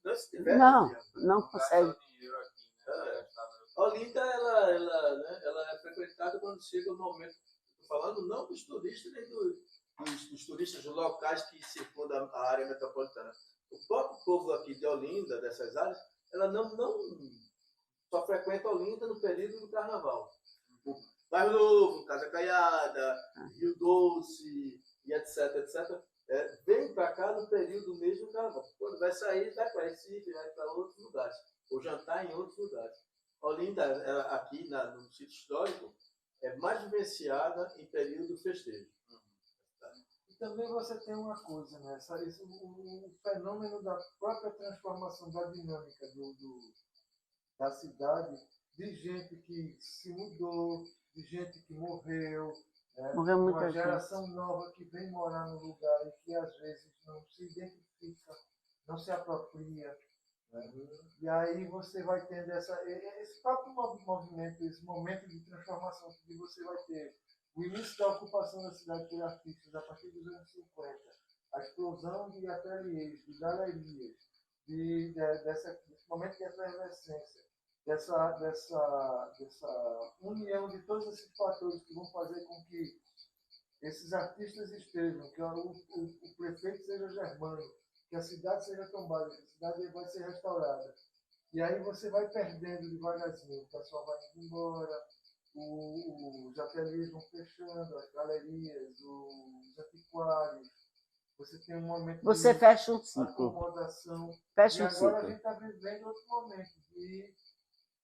Não se diverte. Não consegue. A Olinda, ela é frequentada quando chega o momento. Estou falando não dos turistas, nem dos turistas locais que circundam a área metropolitana. O próprio povo aqui de Olinda, dessas áreas, ela não só frequenta Olinda no período do carnaval. O Bairro Novo, Casa Caiada, Rio Doce, e etc. Vem para cá no período mesmo do carnaval. Quando vai sair, vai para Recife, vai para outros lugares. Ou jantar em outros lugares. Olinda, aqui no sítio histórico, é mais vivenciada em período festejo. E também você tem uma coisa, né? O fenômeno da própria transformação da dinâmica da cidade, de gente que se mudou, de gente que morreu, né? Morreu muita uma gente. geração nova que vem morar no lugar e que às vezes não se identifica, não se apropria. Né? E aí você vai tendo esse próprio movimento, esse momento de transformação que você vai ter. O início da ocupação da cidade por artistas a partir dos anos 50, a explosão de ateliês, de galerias, desse momento de efervescência, dessa união de todos esses fatores que vão fazer com que esses artistas estejam, que o prefeito seja germânico, que a cidade seja tombada, que a cidade vai ser restaurada. E aí você vai perdendo devagarzinho, o pessoal vai indo embora, os ateliês vão fechando, as galerias, os antiquários. Você tem um momento Você de fecha um ciclo. acomodação. Fecha E um agora ciclo. a gente está vivendo outro momento de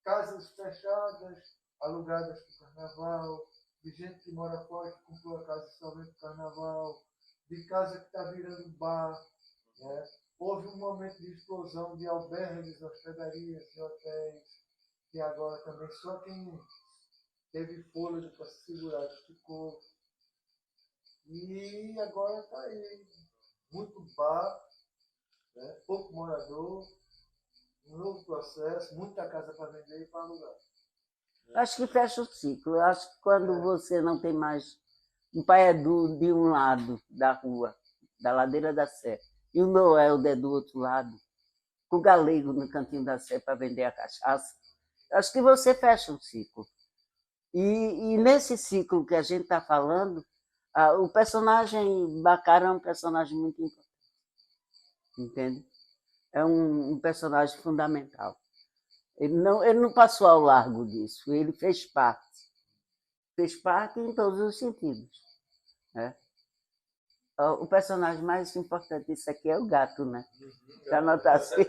casas fechadas, alugadas para o carnaval, de gente que mora fora, que comprou a casa só vem para o carnaval, de casa que está virando bar. Né? Houve um momento de explosão de albergues, hospedarias e hotéis, que agora também só quem teve fôlego para se segurar ficou. E agora está aí. Muito bar, né? Pouco morador, um novo processo, muita casa para vender e para alugar. Acho que fecha o ciclo. Acho que quando você não tem mais um Paiadu de um lado da rua, da ladeira da Sé, e o Noel do outro lado, com o galego no cantinho da Sé para vender a cachaça, acho que você fecha um ciclo. E nesse ciclo que a gente está falando, o personagem Baccara é um personagem muito importante. Entende? É um personagem fundamental. Ele não passou ao largo disso, ele fez parte. Fez parte em todos os sentidos. Né? O personagem mais importante disso aqui é o gato, né? Para anotar assim.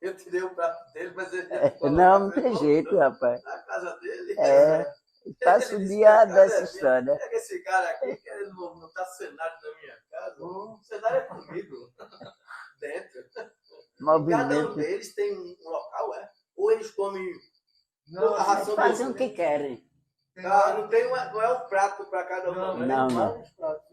Eu tirei o prato dele, mas ele não tem jeito, rapaz. Na casa dele. Passa o dia dessa história. Pega esse cara aqui, querendo montar cenário na minha casa. O cenário é comigo. Dentro. Cada um deles tem um local, ou eles comem a ração Eles fazem o que querem. Não é um prato para cada um. Não. Vários pratos.